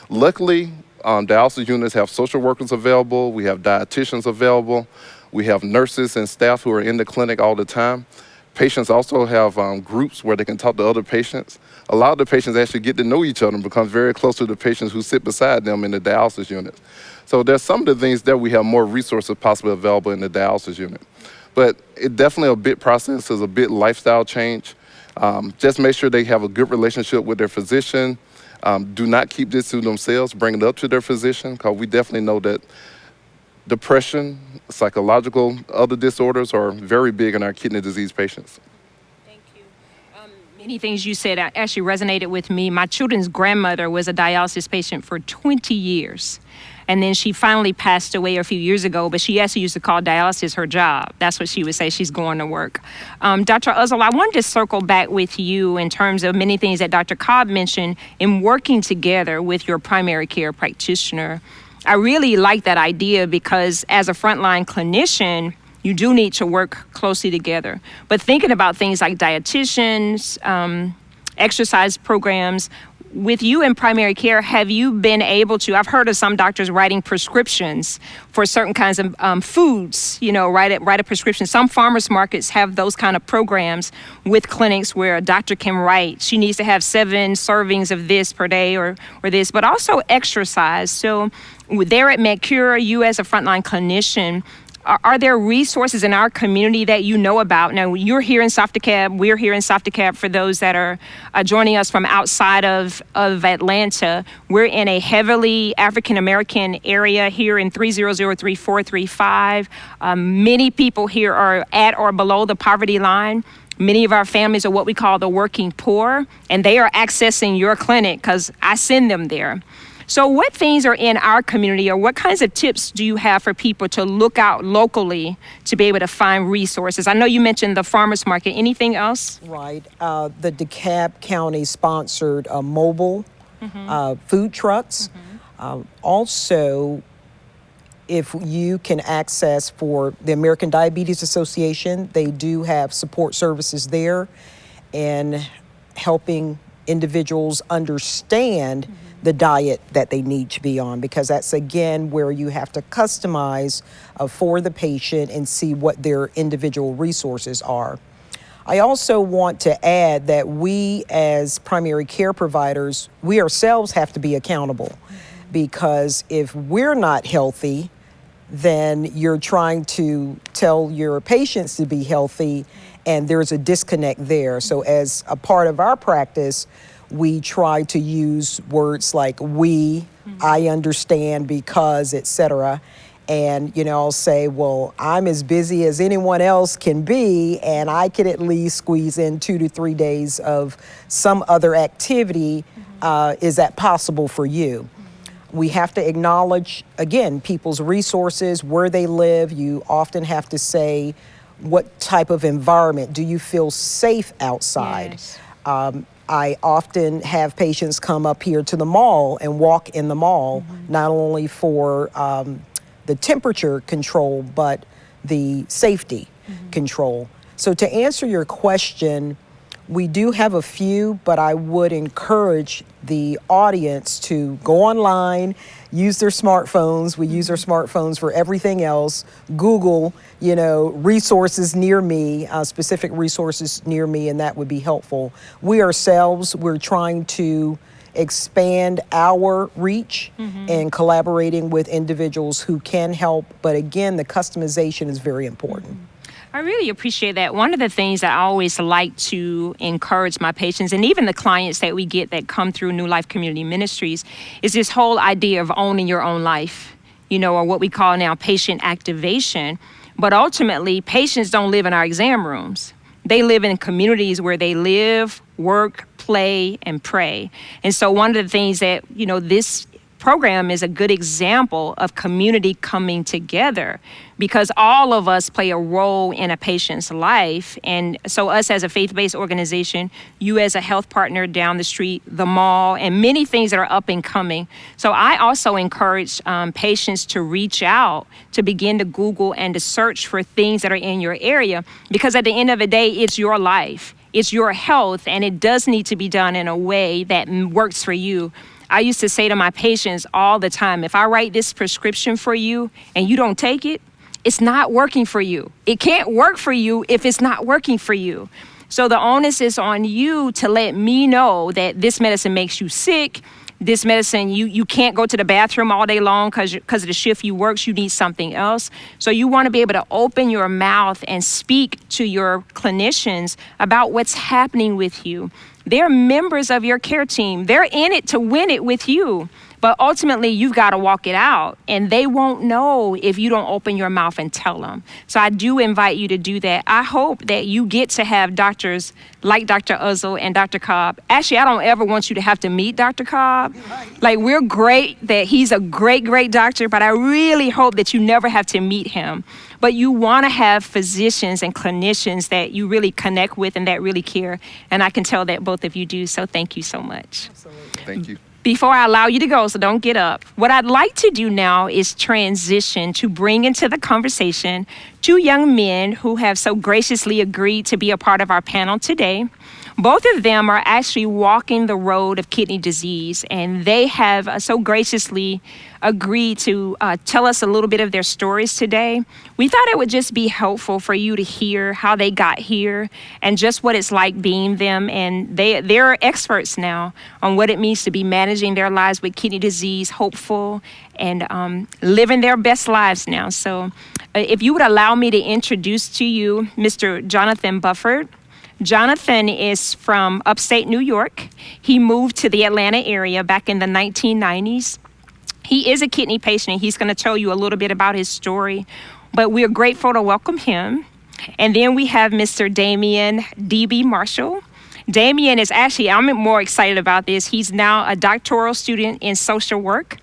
Luckily, dialysis units have social workers available. We have dietitians available. We have nurses and staff who are in the clinic all the time. Patients also have groups where they can talk to other patients. A lot of the patients actually get to know each other and become very close to the patients who sit beside them in the dialysis unit. So there's some of the things that we have more resources possibly available in the dialysis unit. But it definitely a bit process, is a bit lifestyle change. Just make sure they have a good relationship with their physician. Do not keep this to themselves. Bring it up to their physician, because we definitely know that depression, psychological, other disorders are very big in our kidney disease patients. Thank you. Many things you said actually resonated with me. My children's grandmother was a dialysis patient for 20 years. And then she finally passed away a few years ago, but she actually used to call dialysis her job. That's what she would say. She's going to work. Dr. Uzzle, I wanted to circle back with you in terms of many things that Dr. Cobb mentioned in working together with your primary care practitioner. I really like that idea because as a frontline clinician, you do need to work closely together. But thinking about things like dietitians, exercise programs, with you in primary care, have you been able to, I've heard of some doctors writing prescriptions for certain kinds of foods, write a prescription. Some farmers markets have those kind of programs with clinics where a doctor can write, she needs to have 7 servings of this per day or this, but also exercise. So there at MedCura, you as a frontline clinician, are there resources in our community that you know about? Now, you're here in South DeKalb. We're here in South DeKalb for those that are joining us from outside of Atlanta. We're in a heavily African-American area here in 3003435. Many people here are at or below the poverty line. Many of our families are what we call the working poor, and they are accessing your clinic because I send them there. So what things are in our community, or what kinds of tips do you have for people to look out locally to be able to find resources? I know you mentioned the farmers market. Anything else? Right. The DeKalb County sponsored mobile food trucks. Also, if you can access for the American Diabetes Association, they do have support services there and helping individuals understand the diet that they need to be on, because that's again where you have to customize for the patient and see what their individual resources are. I also want to add that we as primary care providers, we ourselves have to be accountable, because if we're not healthy, then you're trying to tell your patients to be healthy, and there's a disconnect there. So as a part of our practice, we try to use words like we, I understand, because, etc. And, I'll say, well, I'm as busy as anyone else can be, and I could at least squeeze in 2 to 3 days of some other activity. Is that possible for you? We have to acknowledge, again, people's resources, where they live. You often have to say, what type of environment? Do you feel safe outside? Yes. I often have patients come up here to the mall and walk in the mall, not only for the temperature control, but the safety control. So to answer your question, we do have a few, but I would encourage the audience to go online, use their smartphones. We use our smartphones for everything else. Google, resources near me, specific resources near me, and that would be helpful. We ourselves, we're trying to expand our reach and collaborating with individuals who can help. But again, the customization is very important. I really appreciate that. One of the things that I always like to encourage my patients, and even the clients that we get that come through New Life Community Ministries, is this whole idea of owning your own life, or what we call now patient activation. But ultimately, patients don't live in our exam rooms. They live in communities where they live, work, play, and pray. And so one of the things that, this program is a good example of community coming together, because all of us play a role in a patient's life. And so us as a faith-based organization, you as a health partner down the street, the mall, and many things that are up and coming. So I also encourage patients to reach out, to begin to Google and to search for things that are in your area, because at the end of the day, it's your life, it's your health, and it does need to be done in a way that works for you. I used to say to my patients all the time, if I write this prescription for you and you don't take it, it's not working for you. It can't work for you if it's not working for you. So the onus is on you to let me know that this medicine makes you sick, this medicine, you can't go to the bathroom all day long because of the shift you work, you need something else. So you want to be able to open your mouth and speak to your clinicians about what's happening with you. They're members of your care team. They're in it to win it with you. But ultimately, you've got to walk it out, and they won't know if you don't open your mouth and tell them. So I do invite you to do that. I hope that you get to have doctors like Dr. Uzzle and Dr. Cobb. Actually, I don't ever want you to have to meet Dr. Cobb. Like, we're great that he's a great, great doctor, but I really hope that you never have to meet him. But you want to have physicians and clinicians that you really connect with and that really care. And I can tell that both of you do. So thank you so much. Thank you. Before I allow you to go, so don't get up, what I'd like to do now is transition to bring into the conversation two young men who have so graciously agreed to be a part of our panel today. Both of them are actually walking the road of kidney disease, and they have so graciously agreed to tell us a little bit of their stories today. We thought it would just be helpful for you to hear how they got here and just what it's like being them. And they're experts now on what it means to be managing their lives with kidney disease, hopeful, and living their best lives now. So if you would allow me to introduce to you Mr. Jonathan Bufford. Jonathan is from upstate New York. He moved to the Atlanta area back in the 1990s. He is a kidney patient, and he's going to tell you a little bit about his story, but we're grateful to welcome him. And then we have Mr. Damian D.B. Marshall. Damian is actually, I'm more excited about this. He's now a doctoral student in social work.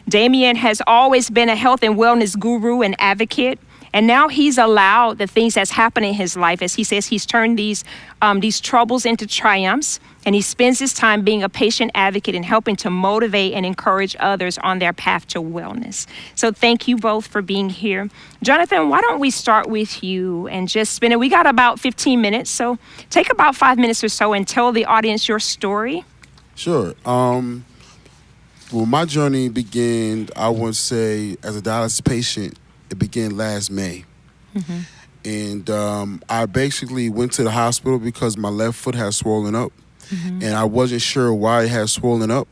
Damian has always been a health and wellness guru and advocate. And now he's allowed the things that's happened in his life. As he says, he's turned these troubles into triumphs, and he spends his time being a patient advocate and helping to motivate and encourage others on their path to wellness. So thank you both for being here. Jonathan, why don't we start with you and just spend it? We got about 15 minutes, so take about 5 minutes or so and tell the audience your story. Sure. Well, my journey began, I would say, as a dialysis patient. It began last May. Mm-hmm. And I basically went to the hospital because my left foot had swollen up. Mm-hmm. And I wasn't sure why it had swollen up.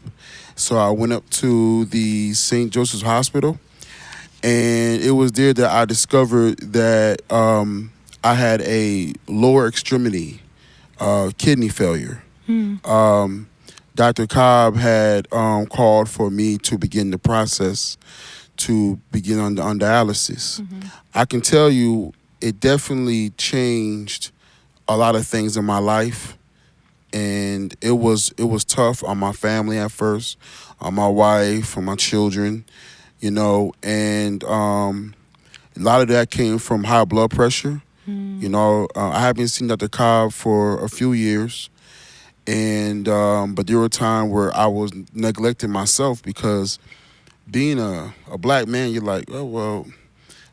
So I went up to the St. Joseph's Hospital. And it was there that I discovered that I had a lower extremity kidney failure. Mm. Dr. Cobb had called for me to begin the process to begin on dialysis. Mm-hmm. I can tell you it definitely changed a lot of things in my life, and it was tough on my family at first, on my wife, on my children, and a lot of that came from high blood pressure. Mm. I haven't seen Dr. Cobb for a few years, and but there were times where I was neglecting myself because being a black man, you're like, oh, well,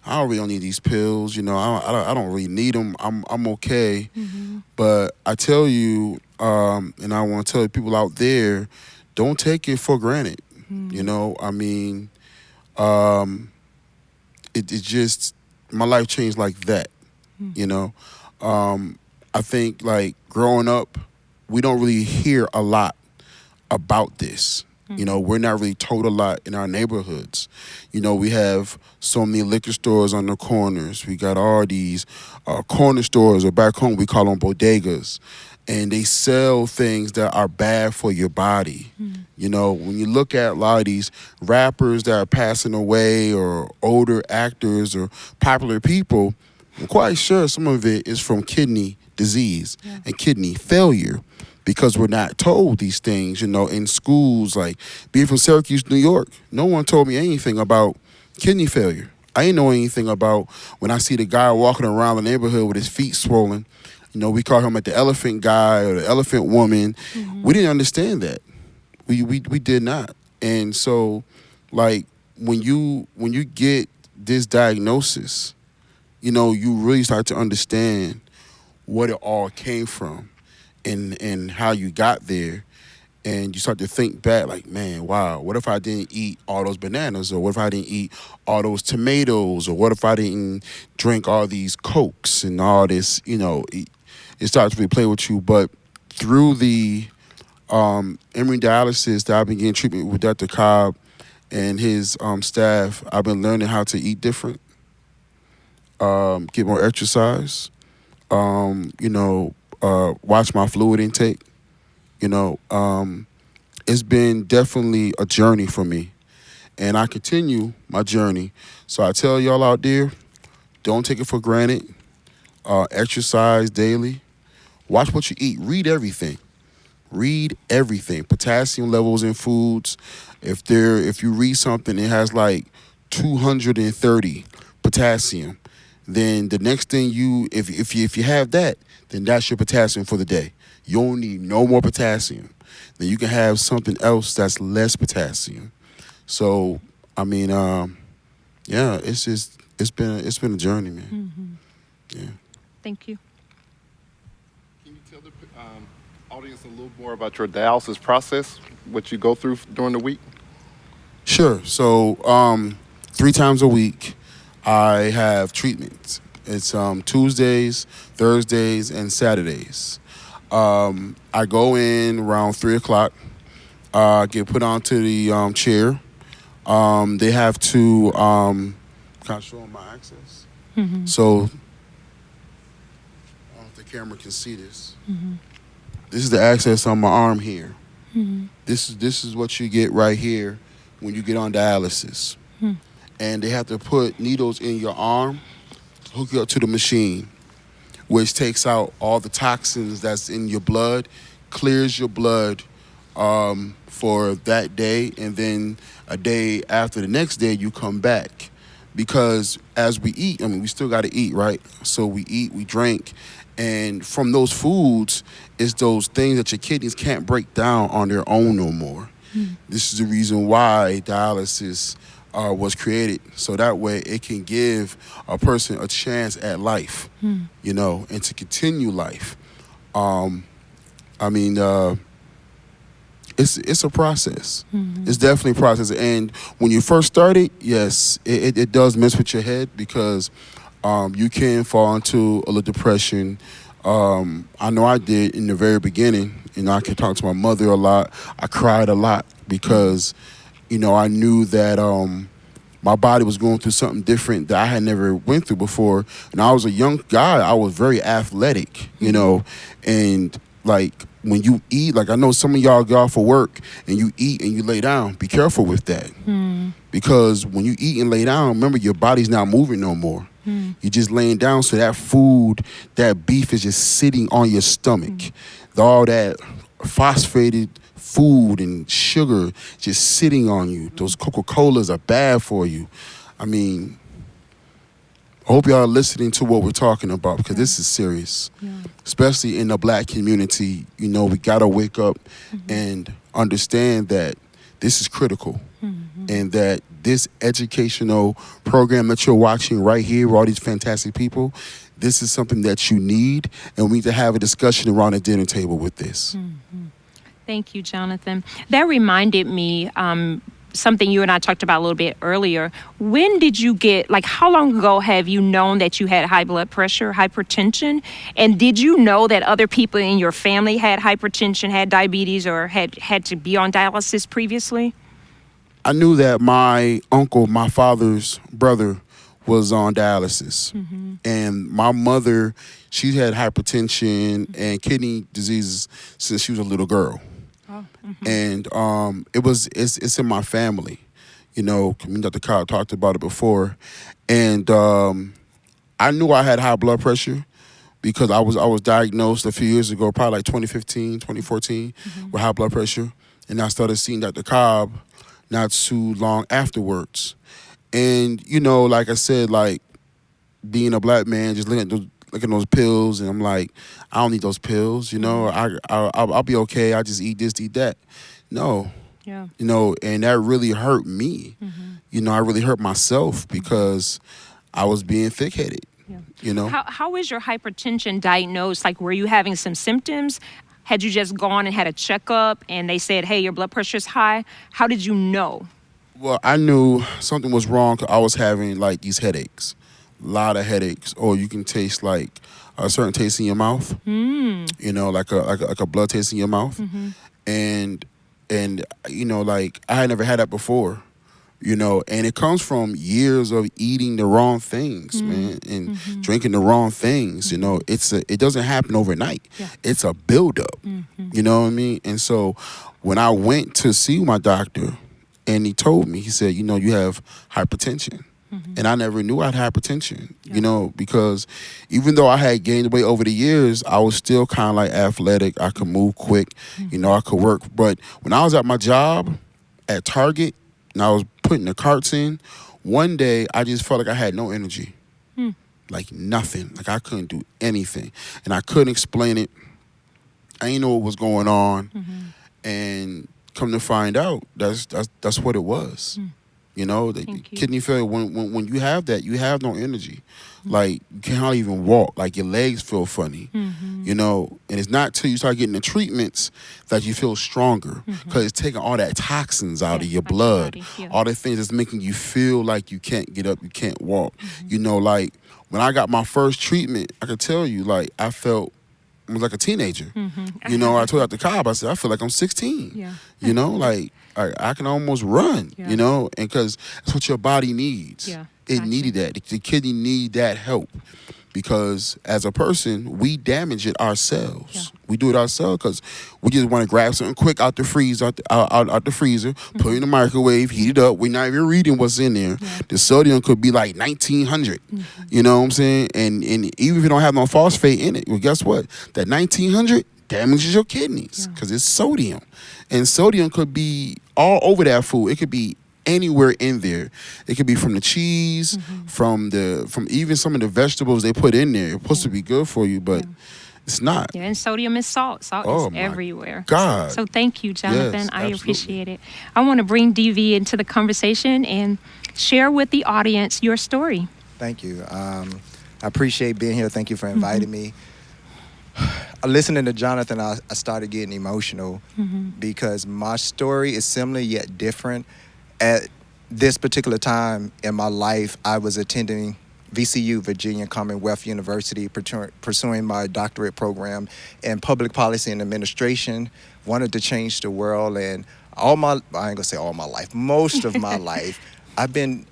I don't need these pills. I don't really need them. I'm okay. Mm-hmm. But I tell you, and I want to tell people out there, don't take it for granted. Mm-hmm. It just, my life changed like that. Mm-hmm. I think like growing up, we don't really hear a lot about this. We're not really told a lot in our neighborhoods. We have so many liquor stores on the corners. We got all these corner stores, or back home we call them bodegas. And they sell things that are bad for your body. Mm. When you look at a lot of these rappers that are passing away, or older actors or popular people, I'm quite sure some of it is from kidney disease and kidney failure. Because we're not told these things, in schools. Like, being from Syracuse, New York, no one told me anything about kidney failure. I didn't know anything about when I see the guy walking around the neighborhood with his feet swollen. We call him like the elephant guy or the elephant woman. Mm-hmm. We didn't understand that. We did not. And so, like, when you get this diagnosis, you really start to understand what it all came from. And how you got there, and you start to think back like, man, wow, what if I didn't eat all those bananas, or what if I didn't eat all those tomatoes, or what if I didn't drink all these Cokes and all this, it starts to really play with you. But through the in dialysis that I've been getting treatment with Dr. Cobb and his staff, I've been learning how to eat different, get more exercise, watch my fluid intake. It's been definitely a journey for me, and I continue my journey. So I tell y'all out there, don't take it for granted. Exercise daily. Watch what you eat. Read everything. Read everything. Potassium levels in foods. If you read something it has like 230 potassium, then the next thing if you have that, then that's your potassium for the day. You don't need no more potassium. Then you can have something else that's less potassium. So it's been a journey, man. Yeah. Thank you. Can you tell the audience a little more about your dialysis process, what you go through during the week? Sure. So 3 times a week, I have treatments. It's Tuesdays, Thursdays, and Saturdays. I go in around 3 o'clock, get put onto the chair. They have to, can I show them my access? Mm-hmm. So, I don't know if the camera can see this. Mm-hmm. This is the access on my arm here. Mm-hmm. This is what you get right here when you get on dialysis. Mm-hmm. And they have to put needles in your arm, hook you up to the machine, which takes out all the toxins that's in your blood, clears your blood for that day, and then a day after the next day you come back. Because as we eat, we still got to eat, right? So we eat, we drink, and from those foods, it's those things that your kidneys can't break down on their own no more. Mm. This is the reason why dialysis was created, so that way it can give a person a chance at life, and to continue life. It's a process. Mm-hmm. It's definitely a process. And when you first start it, yes, it does mess with your head because you can fall into a little depression. I know I did in the very beginning. I could talk to my mother a lot. I cried a lot because, I knew that my body was going through something different that I had never went through before. And I was a young guy. I was very athletic, and like when you eat, like I know some of y'all go out for work and you eat and you lay down. Be careful with that. Because when you eat and lay down, remember your body's not moving no more. You're just laying down, so that food, that beef is just sitting on your stomach. All that phosphated food and sugar just sitting on you. Those Coca-Colas are bad for you. I hope y'all are listening to what we're talking about because this is serious. Especially in the Black community, we gotta wake up and understand that this is critical. And that this educational program that you're watching right here with all these fantastic people, this is something that you need, and we need to have a discussion around the dinner table with this. Thank you, Jonathan. That reminded me something you and I talked about a little bit earlier. When did you how long ago have you known that you had high blood pressure, hypertension? And did you know that other people in your family had hypertension, had diabetes, or had to be on dialysis previously? I knew that my uncle, my father's brother, was on dialysis. And my mother, she had hypertension and kidney diseases since she was a little girl. And it's in my family. Dr. Kyle talked about it before. And I knew I had high blood pressure because I was diagnosed a few years ago, probably like 2015, 2014, with high blood pressure. And I started seeing Dr. Cobb not too long afterwards. And, like I said, like being a Black man, just looking at those pills, and I'm like, I don't need those pills, I'll be okay. I just eat this, eat that. No. Yeah. And that really hurt me. I really hurt myself because I was being thick-headed, How is your hypertension diagnosed? Like, were you having some symptoms? Had you just gone and had a checkup and they said, hey, your blood pressure is high? How did you know? Well, I knew something was wrong because I was having like these headaches, a lot of headaches, or you can taste like a certain taste in your mouth, like a blood taste in your mouth. and like I had never had that before. And it comes from years of eating the wrong things, man, and drinking the wrong things. It doesn't happen overnight. Yeah. It's a buildup. You know what I mean? And so when I went to see my doctor, and he told me, he said, you have hypertension. And I never knew I had hypertension, because even though I had gained weight over the years, I was still kind of like athletic. I could move quick, I could work. But when I was at my job at Target and I was putting the carts in, one day I just felt like I had no energy, like nothing. Like I couldn't do anything. And I couldn't explain it. I didn't know what was going on. And come to find out, that's what it was. The kidney failure, when you have that, you have no energy. Like, you can't hardly even walk. Like, your legs feel funny, and it's not till you start getting the treatments that you feel stronger, because it's taking all that toxins out of your blood, all the things that's making you feel like you can't get up, you can't walk. Like, when I got my first treatment, I could tell you, like, I felt I was like a teenager. I told Dr. Cobb, I said, I feel like I'm 16. Yeah. Like I can almost run, Yeah. and because that's what your body needs. Yeah. It Gotcha. needed that. The kidney need that help, because as a person, we damage it ourselves. Yeah. We do it ourselves because we just want to grab something quick out the freezer, out the freezer, put it in the microwave, heat it up. We're not even reading what's in there. Yeah. The sodium could be like 1900. You know what I'm saying? And even if you don't have no phosphate in it, well, guess what? That 1900 damages your kidneys because it's sodium. And sodium could be all over that food. It could be anywhere in there. It could be from the cheese, from even some of the vegetables they put in there. It's supposed to be good for you, but it's not. Yeah, and sodium is salt. Salt Oh, is my everywhere. God. So thank you, Jonathan. Yes, I absolutely. appreciate it. I want to bring DV into the conversation and share with the audience your story. Thank you. I appreciate being here. Thank you for inviting me. Listening to Jonathan, I started getting emotional because my story is similar yet different. At this particular time in my life, I was attending VCU, Virginia Commonwealth University, pursuing my doctorate program in public policy and administration, wanted to change the world. And I ain't gonna say all my life, most of my life, I've been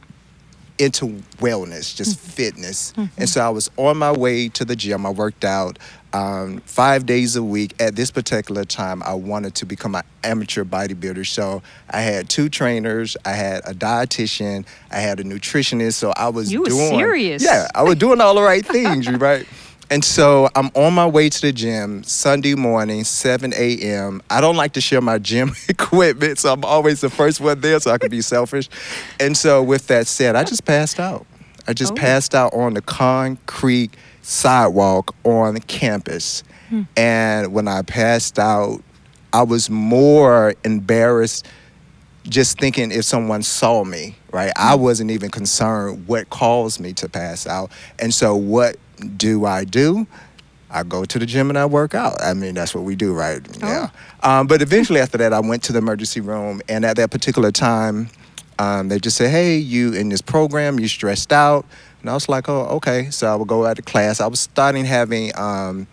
into wellness, just fitness. And so I was on my way to the gym. I worked out 5 days a week. At this particular time, I wanted to become an amateur bodybuilder. So I had 2 trainers, I had a dietitian, I had a nutritionist. So I was You were serious. Yeah, I was doing all the right things, right? And so I'm on my way to the gym Sunday morning, 7 a.m. I don't like to share my gym equipment, so I'm always the first one there so I can be selfish. And so with that said, I just passed out. I just passed out on the concrete sidewalk on campus. And when I passed out, I was more embarrassed just thinking if someone saw me, right? I wasn't even concerned what caused me to pass out. And so what do? I go to the gym and I work out. I mean, that's what we do, right? Yeah. But eventually after that, I went to the emergency room. And at that particular time, they just said, hey, you in this program, you stressed out. And I was like, oh, okay. So I would go out to class. I was starting having, I'm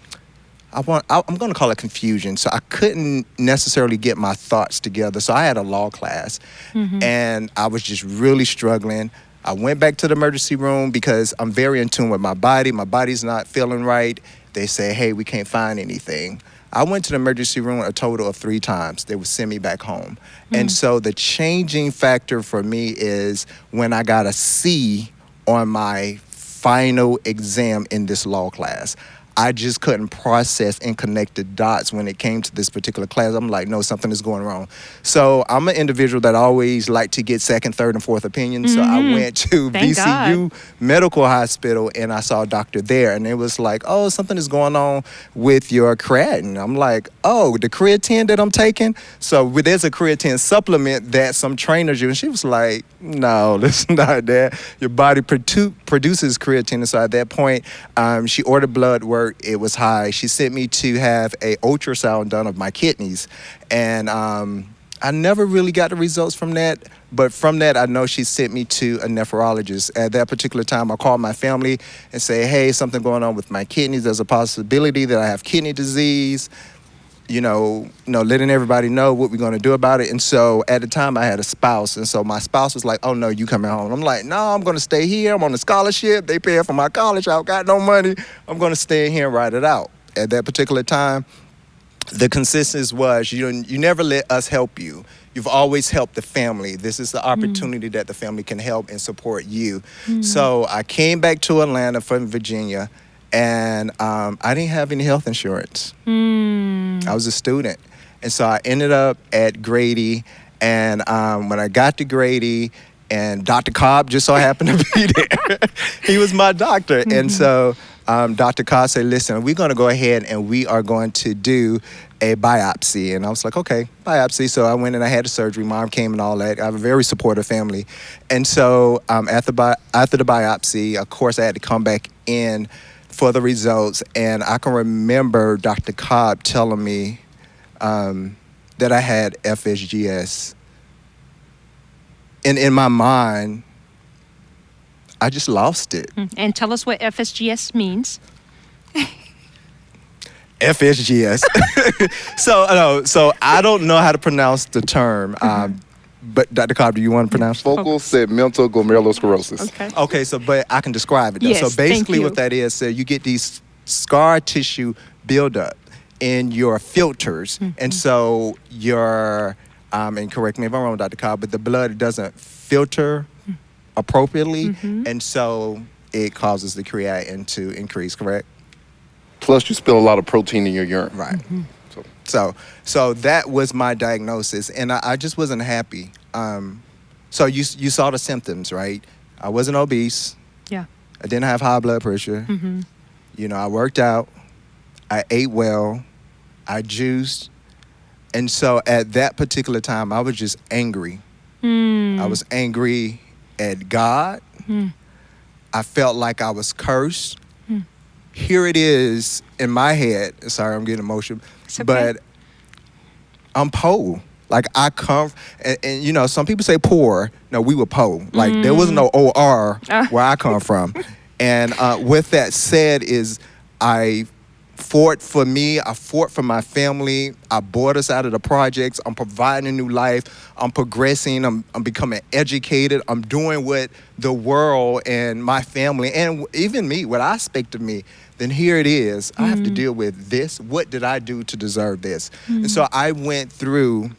going to call it confusion. So I couldn't necessarily get my thoughts together. So I had a law class. And I was just really struggling. I went back to the emergency room because I'm very in tune with my body. My body's not feeling right. They say, hey, we can't find anything. I went to the emergency room a total of 3 times. They would send me back home. And so the changing factor for me is when I got a C on my final exam in this law class. I just couldn't process and connect the dots when it came to this particular class. I'm like, no, something is going wrong. So I'm an individual that always like to get second, third, and fourth opinions. So I went to Thank VCU Medical Hospital and I saw a doctor there. And it was like, oh, something is going on with your creatinine. I'm like, oh, the creatine that I'm taking? So there's a creatine supplement that some trainers use. And she was like, no, that's not that. Your body produces creatine. And so at that point, she ordered blood work. It was high. She sent me to have a ultrasound done of my kidneys. And I never really got the results from that. But from that, I know she sent me to a nephrologist. At that particular time, I called my family and say, hey, something going on with my kidneys. There's a possibility that I have kidney disease. letting everybody know what we're going to do about it. And so at the time I had a spouse. And so my spouse was like, oh, no, you coming home. I'm like, no, I'm going to stay here. I'm on a scholarship. They paying for my college. I got no money. I'm going to stay here and ride it out. At that particular time, the consensus was you never let us help you. You've always helped the family. This is the opportunity that the family can help and support you. So I came back to Atlanta from Virginia, and I didn't have any health insurance. I was a student. And so I ended up at Grady. And when I got to Grady, and Dr. Cobb just so happened to be there. He was my doctor. And so Dr. Cobb said, listen, we're going to go ahead and we are going to do a biopsy. And I was like, okay, biopsy. So I went and I had the surgery. Mom came and all that. I have a very supportive family. And so after the biopsy, of course, I had to come back in for the results. And I can remember Dr. Cobb telling me that I had FSGS. And in my mind, I just lost it. And tell us what FSGS means. FSGS. So I don't know how to pronounce the term. But Dr. Cobb, do you want to pronounce it? Focal segmental glomerulosclerosis. Okay, but I can describe it though. Yes, so basically thank you. what that is, you get these scar tissue buildup in your filters. And so your, and correct me if I'm wrong, Dr. Cobb, but the blood doesn't filter appropriately. And so it causes the creatinine to increase, correct? Plus, you spill a lot of protein in your urine. Right. So that was my diagnosis, and I just wasn't happy. So you saw the symptoms, right? I wasn't obese. Yeah. I didn't have high blood pressure. I worked out. I ate well. I juiced. And so at that particular time, I was just angry. I was angry at God. I felt like I was cursed. Here it is in my head. Sorry, I'm getting emotional. It's okay. But I'm poor. Like I come, and some people say poor. No, we were poor. Like there was no OR where I come from. And with that said is I fought for me. I fought for my family. I bought us out of the projects. I'm providing a new life. I'm progressing. I'm becoming educated. I'm doing what the world and my family and even me, what I expect of me. Then here it is. I have to deal with this. What did I do to deserve this? And so I went through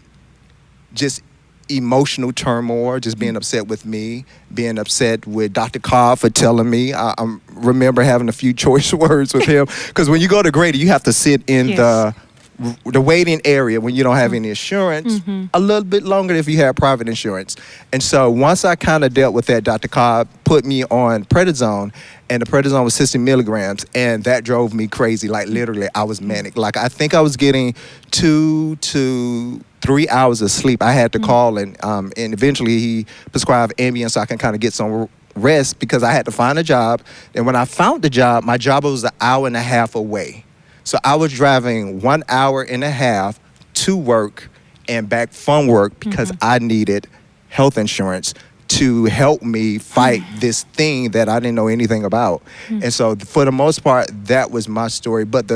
just emotional turmoil, just being upset with me, being upset with Dr. Cobb for telling me. I remember having a few choice words with him. Because when you go to Grady, you have to sit in the waiting area when you don't have any insurance, a little bit longer if you have private insurance. And so once I kind of dealt with that, Dr. Cobb put me on prednisone, and the prednisone was 60 milligrams, and that drove me crazy. Like literally, I was manic. Like I think I was getting 2 to 3 hours of sleep. I had to call, and eventually he prescribed Ambien so I can kind of get some rest because I had to find a job. And when I found the job, my job was an hour and a half away. So I was driving 1 hour and a half to work and back from work because I needed health insurance to help me fight this thing that I didn't know anything about. And so for the most part, that was my story. But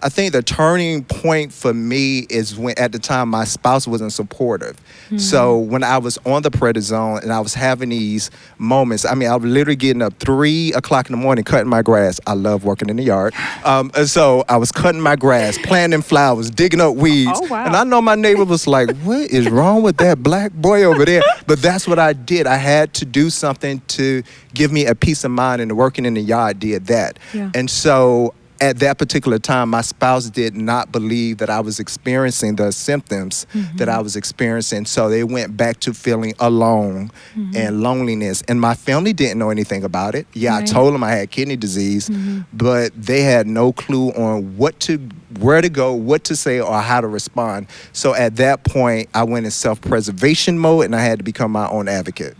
I think the turning point for me is when at the time my spouse wasn't supportive. So when I was on the prednisone and I was having these moments, I was literally getting up 3 o'clock in the morning, cutting my grass. I love working in the yard. And so I was cutting my grass, planting flowers, digging up weeds. Oh, wow. And I know my neighbor was like, what is wrong with that black boy over there? But that's what I did. I had to do something to give me a peace of mind, and working in the yard did that. Yeah. And so at that particular time, my spouse did not believe that I was experiencing the symptoms that I was experiencing. So they went back to feeling alone and loneliness. And my family didn't know anything about it. Yeah, Right. I told them I had kidney disease, but they had no clue on where to go, what to say, or how to respond. So at that point, I went in self-preservation mode, and I had to become my own advocate.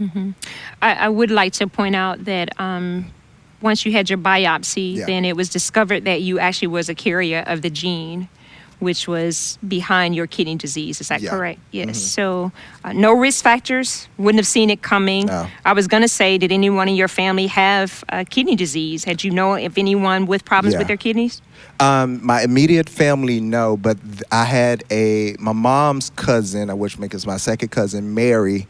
I would like to point out that once you had your biopsy, Yeah. then it was discovered that you actually was a carrier of the gene, which was behind your kidney disease. Is that Yeah. correct? Yes. So no risk factors. Wouldn't have seen it coming. No. I was going to say, did anyone in your family have kidney disease? Had you know if anyone with problems with Yeah. their kidneys? My immediate family, no, but I had my mom's cousin, which makes my second cousin, Mary.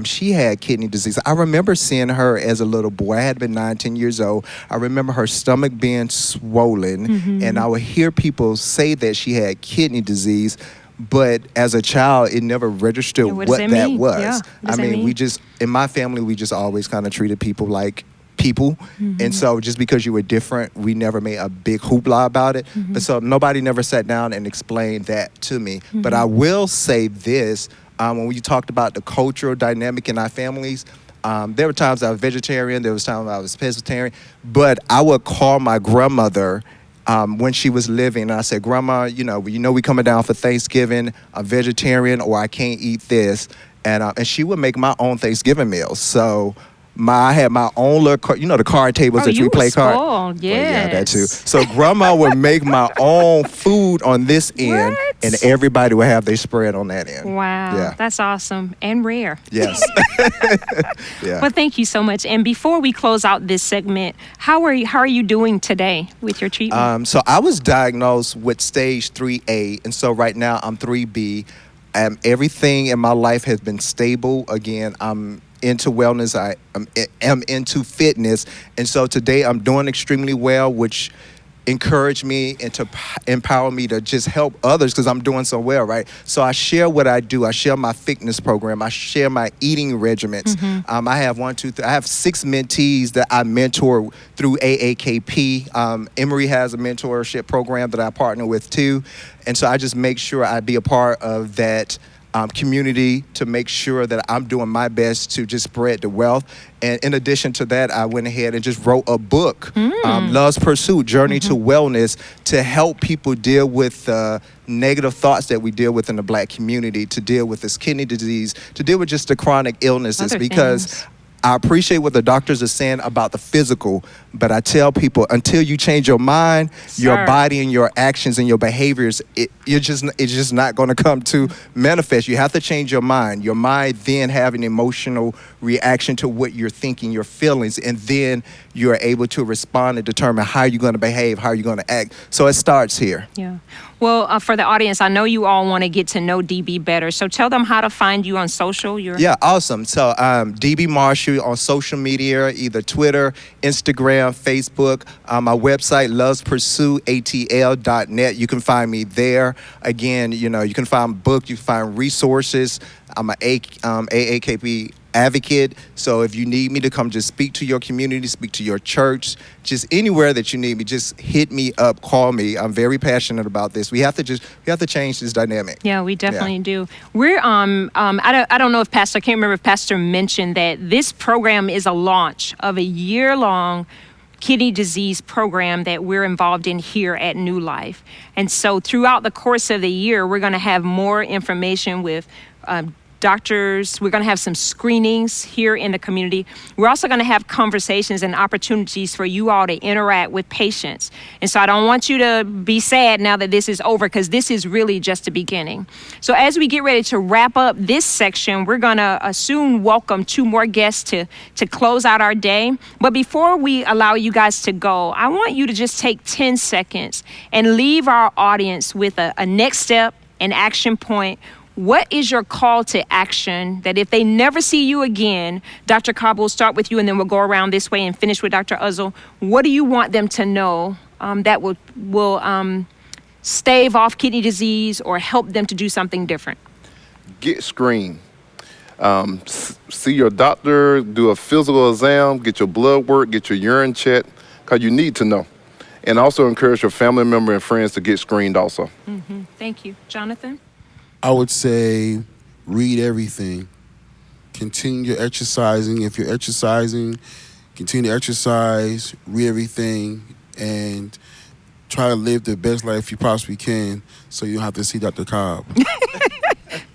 She had kidney disease. I remember seeing her as a little boy. I had been 9, 10 years old. I remember her stomach being swollen, and I would hear people say that she had kidney disease. But as a child, it never registered Yeah, what what does that that mean? was. Yeah, what I does that mean, mean? in my family, we just always kind of treated people like people. And so just because you were different, we never made a big hoopla about it. But so nobody never sat down and explained that to me. But I will say this, when we talked about the cultural dynamic in our families, there were times I was vegetarian, there was times I was pescatarian, but I would call my grandmother when she was living, and I said, Grandma, we coming down for Thanksgiving, I'm vegetarian, or I can't eat this. And she would make my own Thanksgiving meals. So I had my own little, the card tables that you we play were cards. spoiled, Well, yeah, that too. yes. So Grandma would make my own food on this end, What? and everybody would have their spread on that end. Wow, Yeah. that's awesome and rare. Yes. Yeah. Well, thank you so much. And before we close out this segment, how are you doing today with your treatment? So I was diagnosed with stage 3A, and so right now I'm 3B. Everything in my life has been stable. Again, I'm into wellness. I am into fitness, and so today I'm doing extremely well, which encourage me and to empower me to just help others because I'm doing so well, right? So I share what I do. I share my fitness program. I share my eating regimens. I have 6 mentees that I mentor through AAKP. Emory has a mentorship program that I partner with too. And so I just make sure I be a part of that community to make sure that I'm doing my best to just spread the wealth. And in addition to that, I went ahead and just wrote a book, Love's Pursuit, Journey to Wellness, to help people deal with negative thoughts that we deal with in the Black community, to deal with this kidney disease, to deal with just the chronic illnesses. Other Because things. I appreciate what the doctors are saying about the physical, but I tell people until you change your mind, your Sir. body and your actions and your behaviors, it's just not going to come to manifest. You have to change your mind. Your mind then have an emotional reaction to what you're thinking, your feelings, and then you're able to respond and determine how you're going to behave, how you're going to act. So it starts here. Yeah. Well, for the audience, I know you all want to get to know DB better. So tell them how to find you on social. Yeah, awesome. So DB Marshall on social media, either Twitter, Instagram, Facebook. My website, lovespursueatl.net. You can find me there. Again, you can find books, you can find resources. I'm an AAKP advocate. So if you need me to come just speak to your community, speak to your church, just anywhere that you need me, just hit me up, call me. I'm very passionate about this. We have to change this dynamic. Yeah, we definitely do. We're I don't know if I can't remember if Pastor mentioned that this program is a launch of a year-long kidney disease program that we're involved in here at New Life. And so throughout the course of the year, we're going to have more information with doctors. We're going to have some screenings here in the community. We're also going to have conversations and opportunities for you all to interact with patients. And so I don't want you to be sad now that this is over, because this is really just the beginning. So as we get ready to wrap up this section, we're going to soon welcome 2 more guests to close out our day. But before we allow you guys to go, I want you to just take 10 seconds and leave our audience with a next step, an action point. What is your call to action that if they never see you again, Dr. Cobb, will start with you and then we'll go around this way and finish with Dr. Uzzle. What do you want them to know that will stave off kidney disease or help them to do something different? Get screened. See your doctor, do a physical exam, get your blood work, get your urine checked, because you need to know. And also encourage your family member and friends to get screened also. Mm-hmm. Thank you. Jonathan? I would say read everything. Continue exercising. If you're exercising, continue to exercise, read everything, and try to live the best life you possibly can so you don't have to see Dr. Cobb.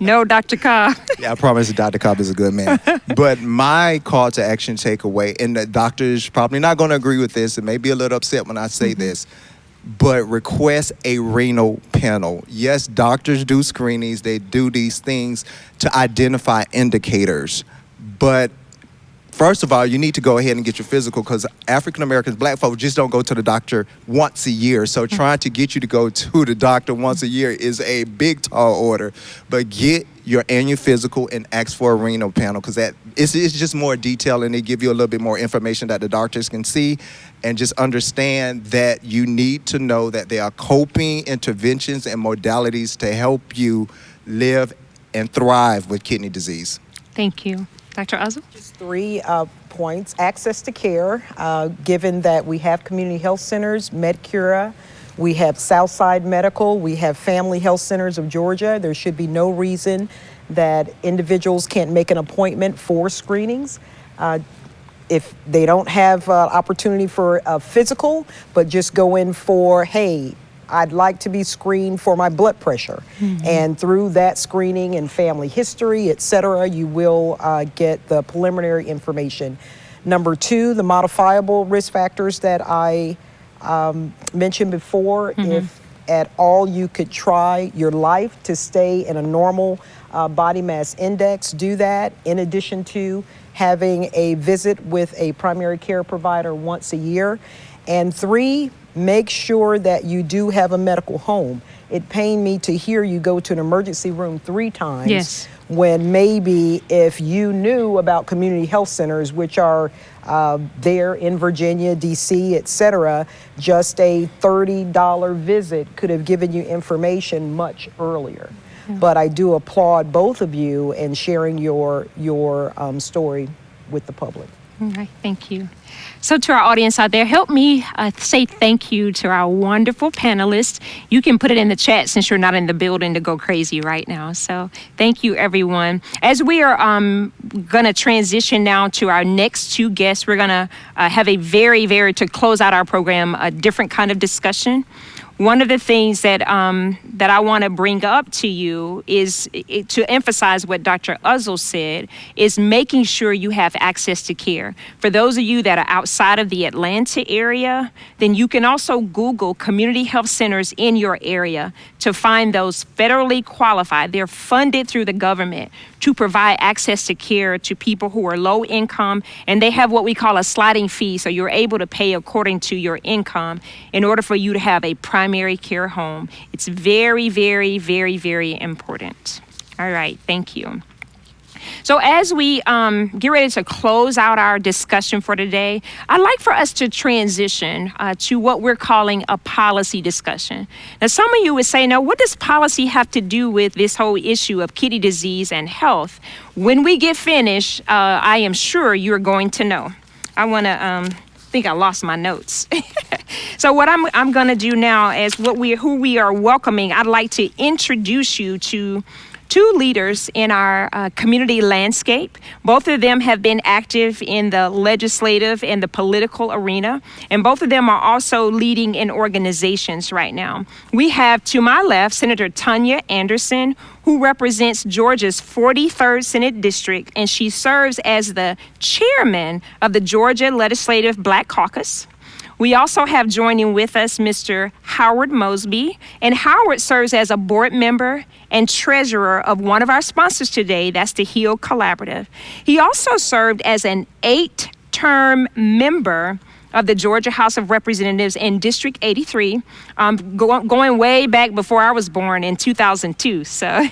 No, Dr. Cobb. Yeah, I promise Dr. Cobb is a good man. But my call to action takeaway, and the doctor's probably not going to agree with this and may be a little upset when I say this, but request a renal panel. Yes, doctors do screenings, they do these things to identify indicators, but first of all, you need to go ahead and get your physical, because African Americans, black folks, just don't go to the doctor once a year. So trying to get you to go to the doctor once a year is a big, tall order. But get your annual physical and ask for a renal panel, because it's just more detailed, and they give you a little bit more information that the doctors can see. And just understand that you need to know that there are coping interventions and modalities to help you live and thrive with kidney disease. Thank you. Dr. Uzzle? Just 3 points. Access to care, given that we have community health centers, MedCura, we have Southside Medical, we have Family Health Centers of Georgia. There should be no reason that individuals can't make an appointment for screenings. If they don't have opportunity for a physical, but just go in for, hey, I'd like to be screened for my blood pressure. And through that screening and family history, et cetera, you will get the preliminary information. Number 2, the modifiable risk factors that I mentioned before. If at all you could try your life to stay in a normal body mass index, do that, in addition to having a visit with a primary care provider once a year. And 3, make sure that you do have a medical home. It pained me to hear you go to an emergency room 3 times. Yes. When maybe if you knew about community health centers, which are there in Virginia, DC, et cetera, just a $30 visit could have given you information much earlier. But I do applaud both of you in sharing your story with the public. All right, thank you. So to our audience out there, help me say thank you to our wonderful panelists. You can put it in the chat since you're not in the building to go crazy right now. So thank you, everyone. As we are going to transition now to our next 2 guests, we're going to have a to close out our program, a different kind of discussion. One of the things that I want to bring up to you is to emphasize what Dr. Uzzle said, is making sure you have access to care. For those of you that are outside of the Atlanta area, then you can also Google community health centers in your area to find those federally qualified. They're funded through the government to provide access to care to people who are low income, and they have what we call a sliding fee, so you're able to pay according to your income in order for you to have a primary care home. It's very, very, very, very important. All right, thank you. So as we get ready to close out our discussion for today, I'd like for us to transition to what we're calling a policy discussion. Now, some of you would say, now, what does policy have to do with this whole issue of kidney disease and health? When we get finished, I am sure you're going to know. I want to think I lost my notes. So what I'm going to do now is who we are welcoming. I'd like to introduce you to 2 leaders in our community landscape. Both of them have been active in the legislative and the political arena, and both of them are also leading in organizations right now. We have, to my left, Senator Tanya Anderson, who represents Georgia's 43rd Senate District, and she serves as the chairman of the Georgia Legislative Black Caucus. We also have joining with us Mr. Howard Mosby, and Howard serves as a board member and treasurer of one of our sponsors today, that's the HEAL Collaborative. He also served as an 8-term member of the Georgia House of Representatives in District 83, going way back before I was born in 2002. So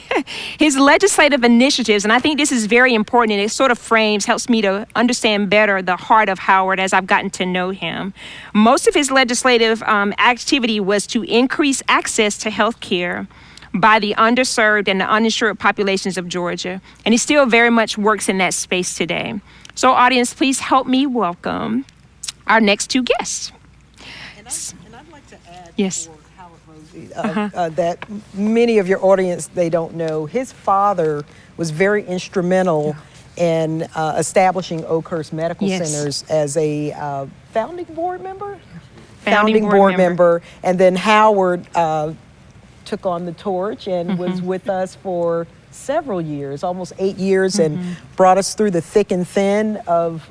his legislative initiatives, and I think this is very important, and it sort of helps me to understand better the heart of Howard as I've gotten to know him. Most of his legislative activity was to increase access to health care by the underserved and the uninsured populations of Georgia, and he still very much works in that space today. So audience, please help me welcome our next 2 guests. And I'd like to add Yes. for Howard Mosby that many of your audience, they don't know, his father was very instrumental in establishing Oakhurst Medical Centers as a founding board member? Founding board member. And then Howard took on the torch and was with us for several years, almost 8 years, and brought us through the thick and thin of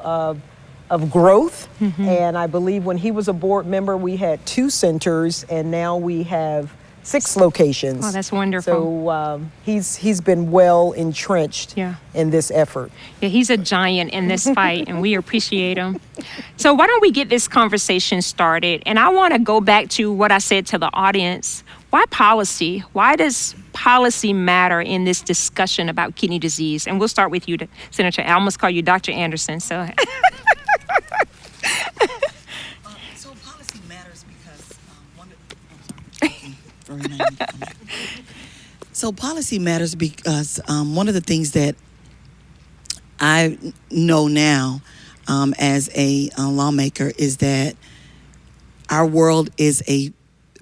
of growth. And I believe when he was a board member, we had 2 centers, and now we have 6 locations. Oh, that's wonderful. So he's been well entrenched in this effort. Yeah, he's a giant in this fight, and we appreciate him. So why don't we get this conversation started? And I want to go back to what I said to the audience. Why policy? Why does policy matter in this discussion about kidney disease? And we'll start with you, Senator. I almost call you Dr. Anderson. So. So policy matters because So policy matters because one of the things that I know now as a lawmaker is that our world is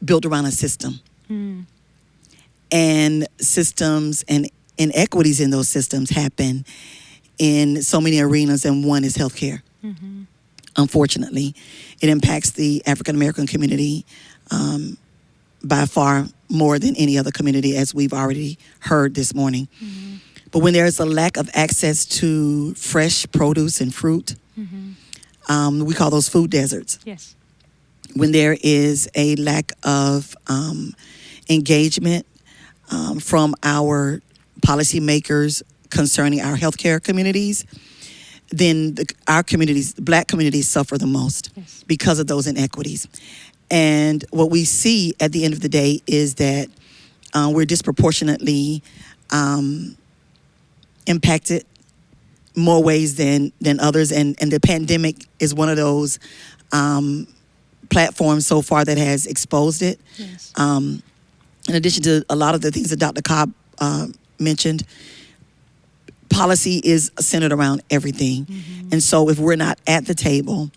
built around a system. And systems and inequities in those systems happen in so many arenas, and one is healthcare. Unfortunately, it impacts the African American community by far more than any other community, as we've already heard this morning. But when there is a lack of access to fresh produce and fruit, we call those food deserts. Yes. When there is a lack of engagement from our policymakers concerning our healthcare communities, then our communities, Black communities, suffer the most because of those inequities. And what we see at the end of the day is that we're disproportionately impacted more ways than others. And the pandemic is one of those platforms so far that has exposed it. Yes. In addition to a lot of the things that Dr. Cobb mentioned, policy is centered around everything. And so if we're not at the table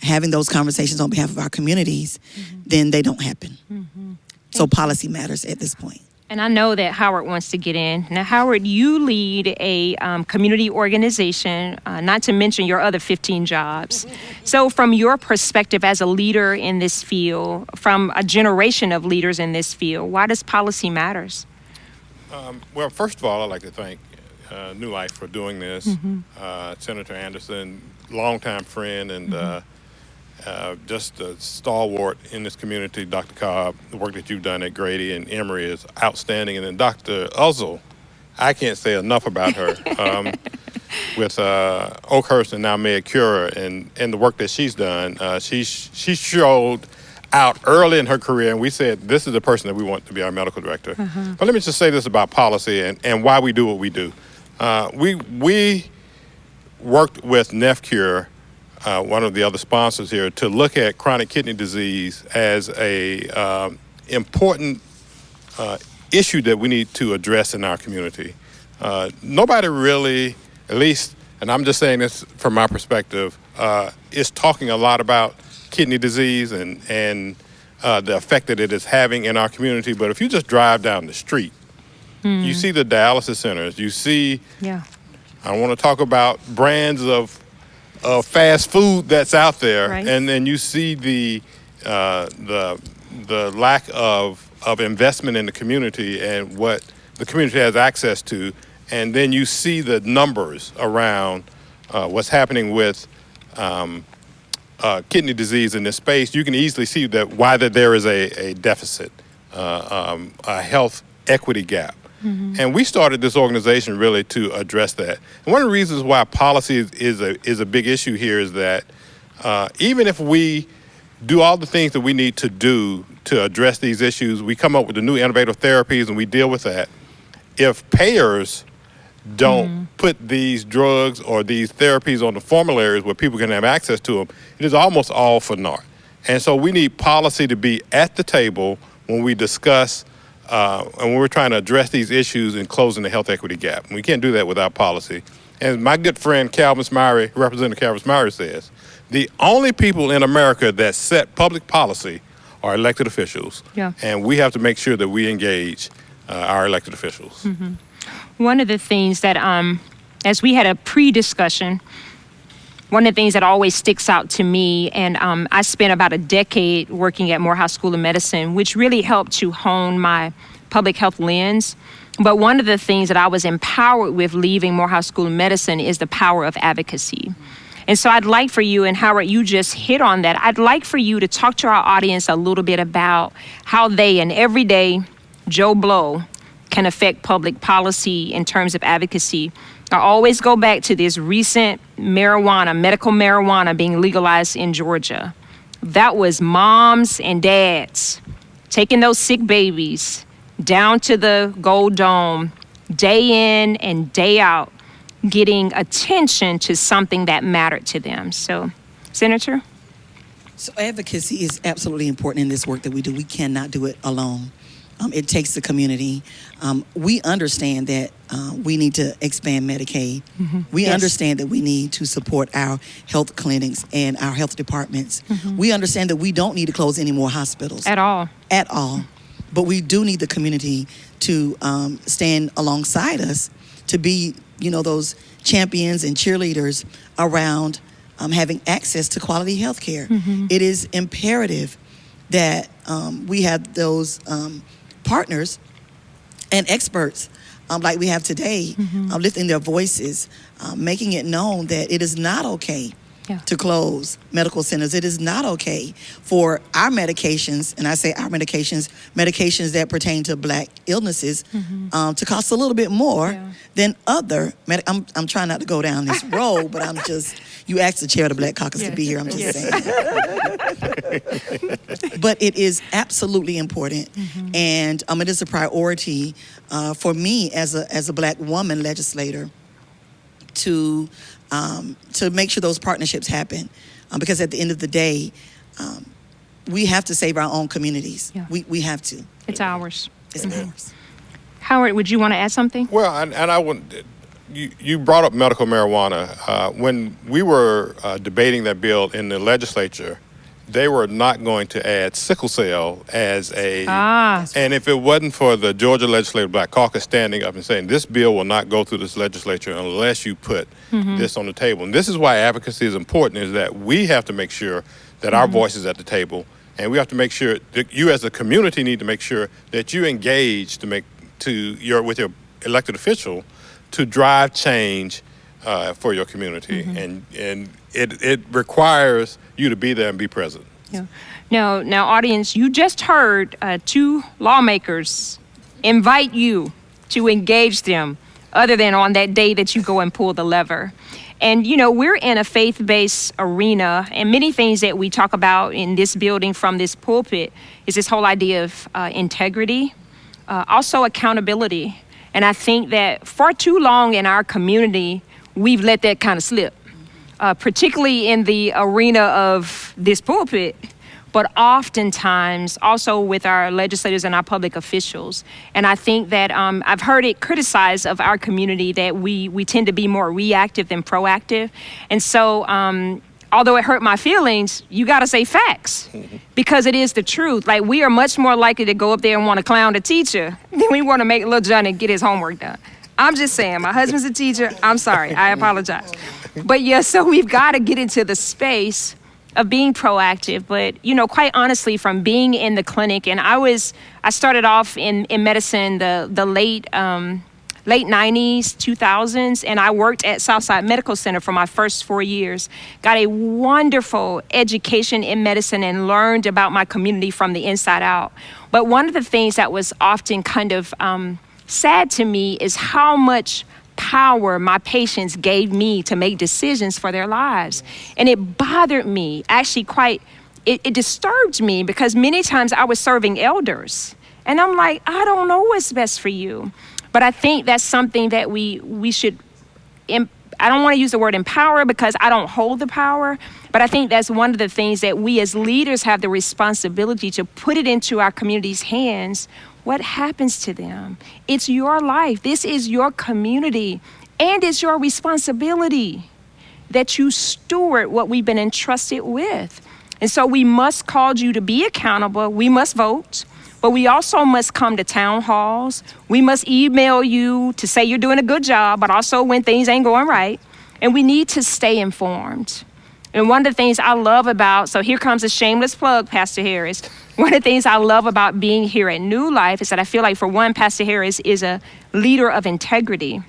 having those conversations on behalf of our communities, then they don't happen. So policy matters at this point. And I know that Howard wants to get in. Now, Howard, you lead a community organization, not to mention your other 15 jobs. So from your perspective as a leader in this field, from a generation of leaders in this field, why does policy matters? Well, first of all, I'd like to thank New Life for doing this. Senator Anderson, longtime friend and just a stalwart in this community. Dr. Cobb, the work that you've done at Grady and Emory is outstanding. And then Dr. Uzzle, I can't say enough about her. With Oakhurst and now MedCura and the work that she's done, she showed out early in her career, and we said, this is the person that we want to be our medical director. But let me just say this about policy and why we do what we do. We worked with NephCure, one of the other sponsors here, to look at chronic kidney disease as a important issue that we need to address in our community. Nobody really, at least, and I'm just saying this from my perspective, is talking a lot about kidney disease and the effect that it is having in our community. But if you just drive down the street, you see the dialysis centers, you see, I don't want to talk about brands of fast food that's out there, Right. and then you see the lack of investment in the community and what the community has access to, and then you see the numbers around what's happening with kidney disease in this space. You can easily see that why that there is a deficit, a health equity gap. And we started this organization really to address that. And one of the reasons why policy is a big issue here is that even if we do all the things that we need to do to address these issues, we come up with the new innovative therapies and we deal with that. If payers don't put these drugs or these therapies on the formularies where people can have access to them, it is almost all for naught. And so we need policy to be at the table when we discuss and when we're trying to address these issues and closing the health equity gap. And we can't do that without policy. And my good friend Calvin Smyrie, Representative Calvin Smyrie, says, the only people in America that set public policy are elected officials. And we have to make sure that we engage our elected officials. One of the things that, as we had a pre-discussion, one of the things that always sticks out to me, and I spent about a decade working at Morehouse School of Medicine, which really helped to hone my public health lens. But one of the things that I was empowered with leaving Morehouse School of Medicine is the power of advocacy. And so I'd like for you, and Howard, you just hit on that. I'd like for you to talk to our audience a little bit about how they, in everyday Joe Blow, can affect public policy in terms of advocacy. I always go back to this recent medical marijuana being legalized in Georgia. That was moms and dads taking those sick babies down to the Gold Dome, day in and day out, getting attention to something that mattered to them. So, Senator? So advocacy is absolutely important in this work that we do. We cannot do it alone. It takes the community. We understand that we need to expand Medicaid. We understand that we need to support our health clinics and our health departments. We understand that we don't need to close any more hospitals. At all. At all. But we do need the community to stand alongside us, to be, those champions and cheerleaders around having access to quality health care. It is imperative that we have those partners and experts like we have today, lifting their voices, making it known that it is not okay to close medical centers. It is not okay for our medications, and I say our medications that pertain to Black illnesses, to cost a little bit more than other. I'm trying not to go down this road, but you asked the chair of the Black Caucus to be here, I'm just saying. But it is absolutely important, and it is a priority for me as a Black woman legislator to make sure those partnerships happen, because at the end of the day, we have to save our own communities. We have to. It's ours. It's ours. Howard, would you want to add something? Well, and I wouldn't. You brought up medical marijuana. When we were debating that bill in the legislature, they were not going to add sickle cell as a... And if it wasn't for the Georgia Legislative Black Caucus standing up and saying, this bill will not go through this legislature unless you put this on the table. And this is why advocacy is important, is that we have to make sure that our voice is at the table. And we have to make sure that you as a community need to make sure that you engage with your elected official to drive change for your community. And it requires you to be there and be present. Now, audience, you just heard two lawmakers invite you to engage them other than on that day that you go and pull the lever. And, we're in a faith-based arena, and many things that we talk about in this building from this pulpit is this whole idea of integrity, also accountability. And I think that for too long in our community, we've let that kind of slip. Particularly in the arena of this pulpit, but oftentimes also with our legislators and our public officials. And I think that I've heard it criticized of our community that we tend to be more reactive than proactive. And so although it hurt my feelings, you got to say facts because it is the truth. Like, we are much more likely to go up there and want to clown the teacher than we want to make little Johnny get his homework done. I'm just saying, my husband's a teacher. I'm sorry, I apologize. But so we've got to get into the space of being proactive. But, quite honestly, from being in the clinic, and I started off in medicine the late 90s, 2000s, and I worked at Southside Medical Center for my first 4 years. Got a wonderful education in medicine and learned about my community from the inside out. But one of the things that was often kind of sad to me is how much power my patients gave me to make decisions for their lives. And it bothered me, actually it disturbed me, because many times I was serving elders. And I'm like, I don't know what's best for you. But I think that's something that we should, I don't want to use the word empower because I don't hold the power, but I think that's one of the things that we as leaders have the responsibility to put it into our community's hands. What happens to them? It's your life. This is your community. And it's your responsibility that you steward what we've been entrusted with. And so we must call you to be accountable. We must vote, but we also must come to town halls. We must email you to say you're doing a good job, but also when things ain't going right. And we need to stay informed. And one of the things I love about, so here comes a shameless plug, Pastor Harris. One of the things I love about being here at New Life is that I feel like, for one, Pastor Harris is a leader of integrity,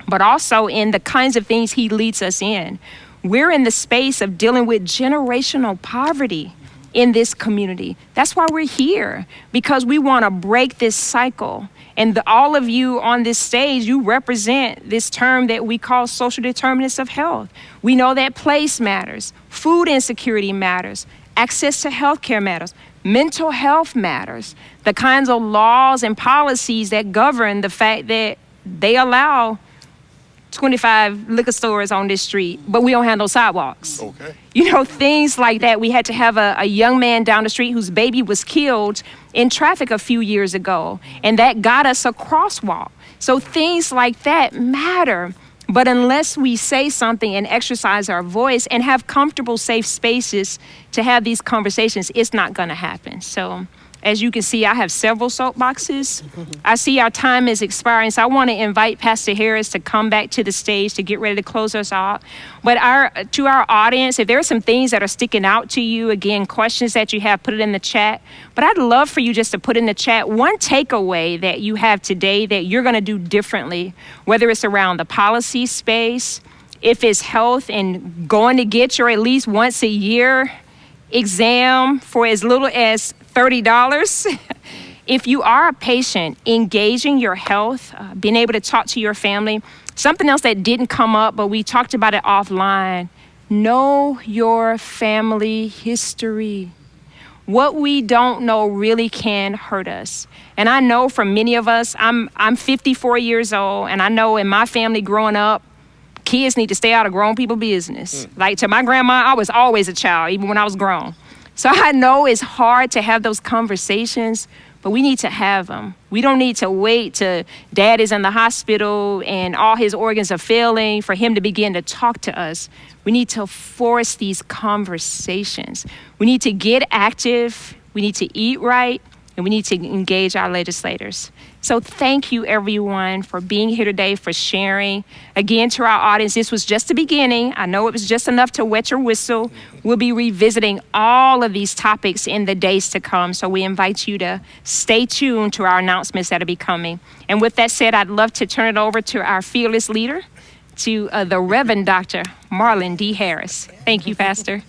but also in the kinds of things he leads us in. We're in the space of dealing with generational poverty in this community. That's why we're here, because we want to break this cycle. And all of you on this stage, you represent this term that we call social determinants of health. We know that place matters, food insecurity matters, access to healthcare matters, mental health matters, the kinds of laws and policies that govern the fact that they allow 25 liquor stores on this street, but we don't have no sidewalks. Okay. You know, things like that. We had to have a young man down the street whose baby was killed in traffic a few years ago, and that got us a crosswalk. So things like that matter. But unless we say something and exercise our voice and have comfortable, safe spaces to have these conversations, it's not going to happen. So as you can see, I have several soapboxes. I see our time is expiring, so I want to invite Pastor Harris to come back to the stage to get ready to close us out. But to our audience, if there are some things that are sticking out to you, again, questions that you have, put it in the chat. But I'd love for you just to put in the chat one takeaway that you have today that you're going to do differently, whether it's around the policy space, if it's health and going to get your at least once a year exam for as little as $30. If you are a patient, engaging your health, being able to talk to your family. Something else that didn't come up, but we talked about it offline. Know your family history. What we don't know really can hurt us. And I know for many of us, I'm 54 years old, and I know in my family growing up, kids need to stay out of grown people business. Like to my grandma, I was always a child, even when I was grown. So I know it's hard to have those conversations, but we need to have them. We don't need to wait till dad is in the hospital and all his organs are failing for him to begin to talk to us. We need to force these conversations. We need to get active. We need to eat right. And we need to engage our legislators. So thank you, everyone, for being here today, for sharing. Again, to our audience, this was just the beginning. I know it was just enough to wet your whistle. We'll be revisiting all of these topics in the days to come. So we invite you to stay tuned to our announcements that will be coming. And with that said, I'd love to turn it over to our fearless leader, to the Reverend Dr. Marlon D. Harris. Thank you, Pastor.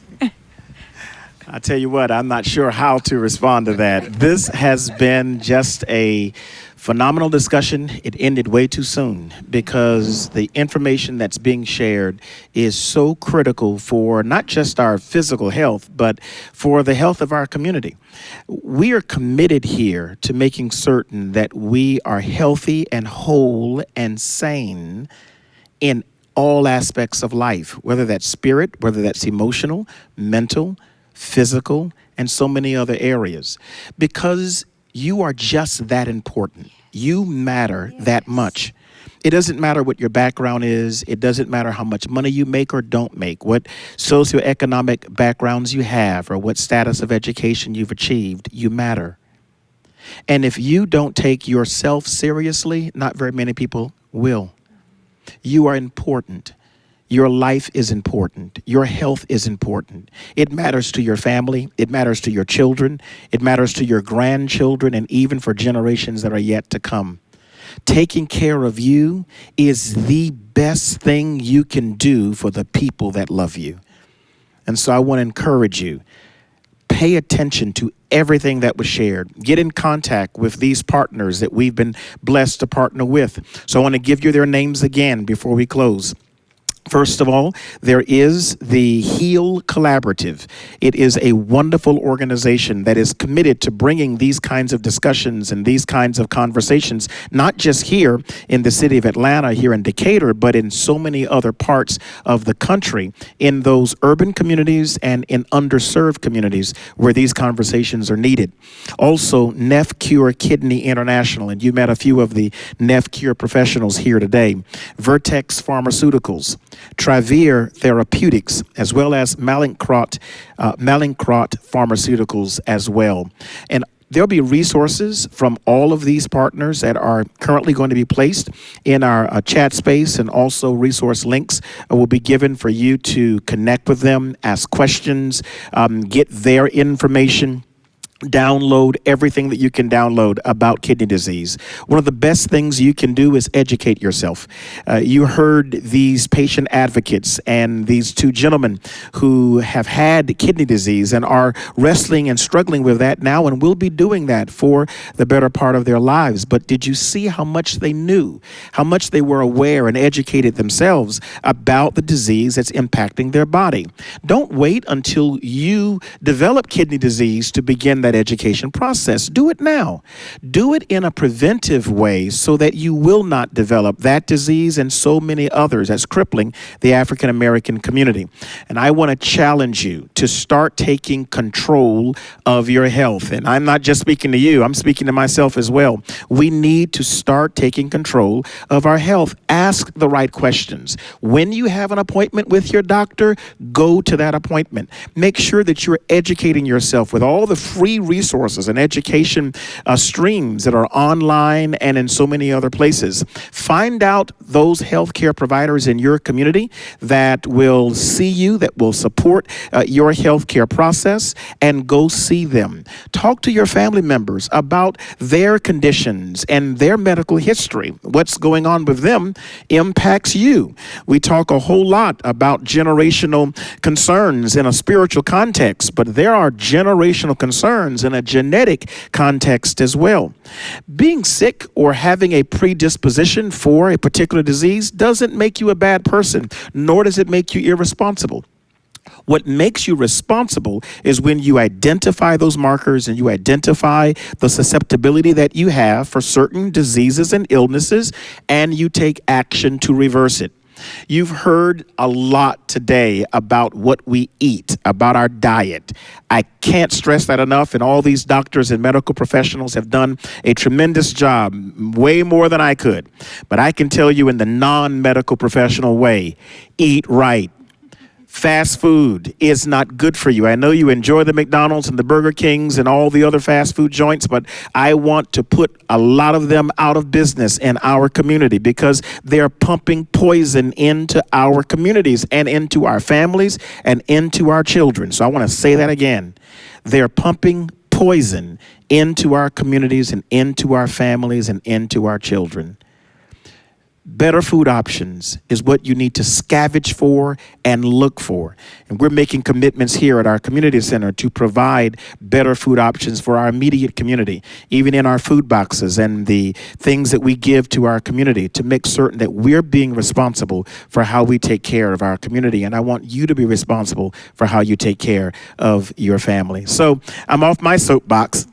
I tell you what, I'm not sure how to respond to that. This has been just a phenomenal discussion. It ended way too soon because the information that's being shared is so critical for not just our physical health, but for the health of our community. We are committed here to making certain that we are healthy and whole and sane in all aspects of life, whether that's spirit, whether that's emotional, mental, physical, and so many other areas, because you are just that important. You matter that much. It doesn't matter what your background is. It doesn't matter how much money you make or don't make, what socioeconomic backgrounds you have, or what status of education you've achieved. You matter. And if you don't take yourself seriously, not very many people will. You are important. Your life is important. Your health is important. It matters to your family. It matters to your children. It matters to your grandchildren, and even for generations that are yet to come. Taking care of you is the best thing you can do for the people that love you. And so I want to encourage you. Pay attention to everything that was shared. Get in contact with these partners that we've been blessed to partner with. So I want to give you their names again before we close. First of all, there is the HEAL Collaborative. It is a wonderful organization that is committed to bringing these kinds of discussions and these kinds of conversations, not just here in the city of Atlanta, here in Decatur, but in so many other parts of the country, in those urban communities and in underserved communities where these conversations are needed. Also, NephCure Kidney International, and you met a few of the NephCure professionals here today. Vertex Pharmaceuticals, Travere Therapeutics, as well as Mallinckrodt Pharmaceuticals as well. And there'll be resources from all of these partners that are currently going to be placed in our chat space, and also resource links will be given for you to connect with them, ask questions, get their information. download everything that you can download about kidney disease. One of the best things you can do is educate yourself. You heard these patient advocates and these two gentlemen who have had kidney disease and are wrestling and struggling with that now and will be doing that for the better part of their lives. But did you see how much they knew, how much they were aware and educated themselves about the disease that's impacting their body? Don't wait until you develop kidney disease to begin that education process. Do it now. Do it in a preventive way so that you will not develop that disease and so many others that's crippling the African American community. And I want to challenge you to start taking control of your health. And I'm not just speaking to you, I'm speaking to myself as well. We need to start taking control of our health. Ask the right questions. When you have an appointment with your doctor, go to that appointment. Make sure that you're educating yourself with all the free resources and education streams that are online and in so many other places. Find out those healthcare providers in your community that will see you, that will support your healthcare process, and go see them. Talk to your family members about their conditions and their medical history. What's going on with them impacts you. We talk a whole lot about generational concerns in a spiritual context, but there are generational concerns in a genetic context as well. Being sick or having a predisposition for a particular disease doesn't make you a bad person, nor does it make you irresponsible. What makes you responsible is when you identify those markers and you identify the susceptibility that you have for certain diseases and illnesses, and you take action to reverse it. You've heard a lot today about what we eat, about our diet. I can't stress that enough, and all these doctors and medical professionals have done a tremendous job, way more than I could. But I can tell you in the non-medical professional way, eat right. Fast food is not good for you. I know you enjoy the McDonald's and the Burger Kings and all the other fast food joints, but I want to put a lot of them out of business in our community because they're pumping poison into our communities and into our families and into our children. So I want to say that again. They're pumping poison into our communities and into our families and into our children. Better food options is what you need to scavenge for and look for. And we're making commitments here at our community center to provide better food options for our immediate community, even in our food boxes and the things that we give to our community to make certain that we're being responsible for how we take care of our community. And I want you to be responsible for how you take care of your family. So I'm off my soapbox.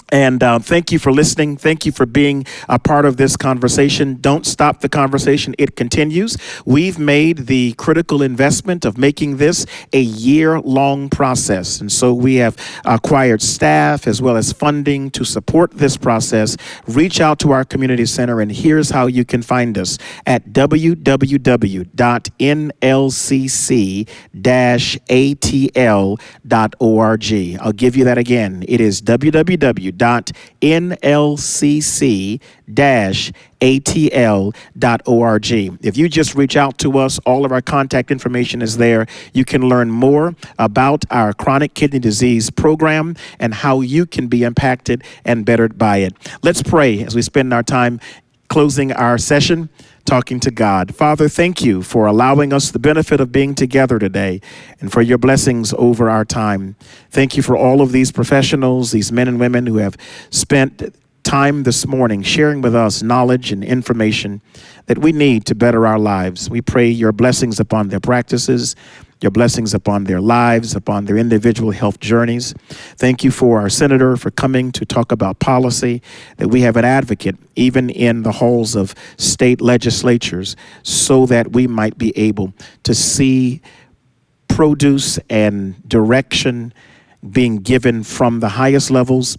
And thank you for listening. Thank you for being a part of this conversation. Don't stop the conversation. It continues. We've made the critical investment of making this a year-long process. And so we have acquired staff as well as funding to support this process. Reach out to our community center, and here's how you can find us at www.nlcc-atl.org. I'll give you that again. It is www.nlcc-atl.org. If you just reach out to us, all of our contact information is there. You can learn more about our chronic kidney disease program and how you can be impacted and bettered by it. Let's pray as we spend our time closing our session talking to God. Father, thank you for allowing us the benefit of being together today and for your blessings over our time. Thank you for all of these professionals, these men and women who have spent time this morning sharing with us knowledge and information that we need to better our lives. We pray your blessings upon their practices, your blessings upon their lives, upon their individual health journeys. Thank you for our senator for coming to talk about policy, that we have an advocate even in the halls of state legislatures so that we might be able to see produce and direction being given from the highest levels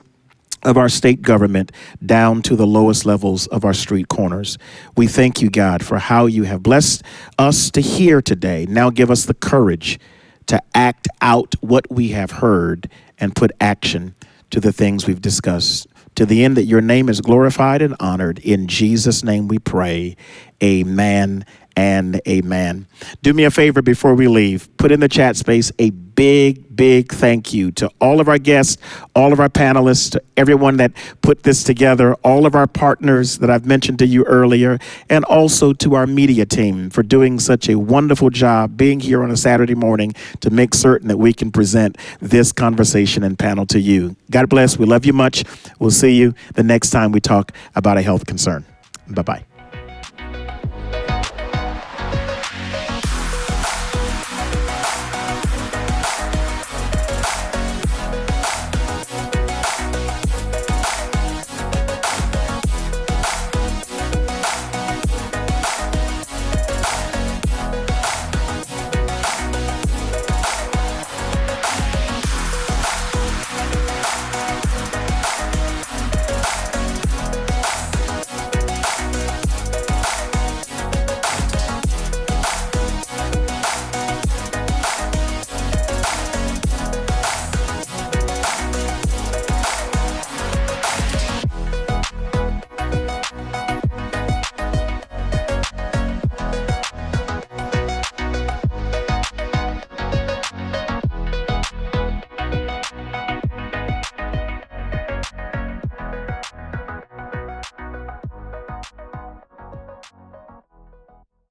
of our state government down to the lowest levels of our street corners. We thank you, God, for how you have blessed us to hear today. Now give us the courage to act out what we have heard and put action to the things we've discussed, to the end that your name is glorified and honored. In Jesus' name we pray. Amen and amen. Do me a favor before we leave. Put in the chat space a big thank you to all of our guests, all of our panelists, to everyone that put this together, all of our partners that I've mentioned to you earlier, and also to our media team for doing such a wonderful job being here on a Saturday morning to make certain that we can present this conversation and panel to you. God bless. We love you much. We'll see you the next time we talk about a health concern. Bye-bye.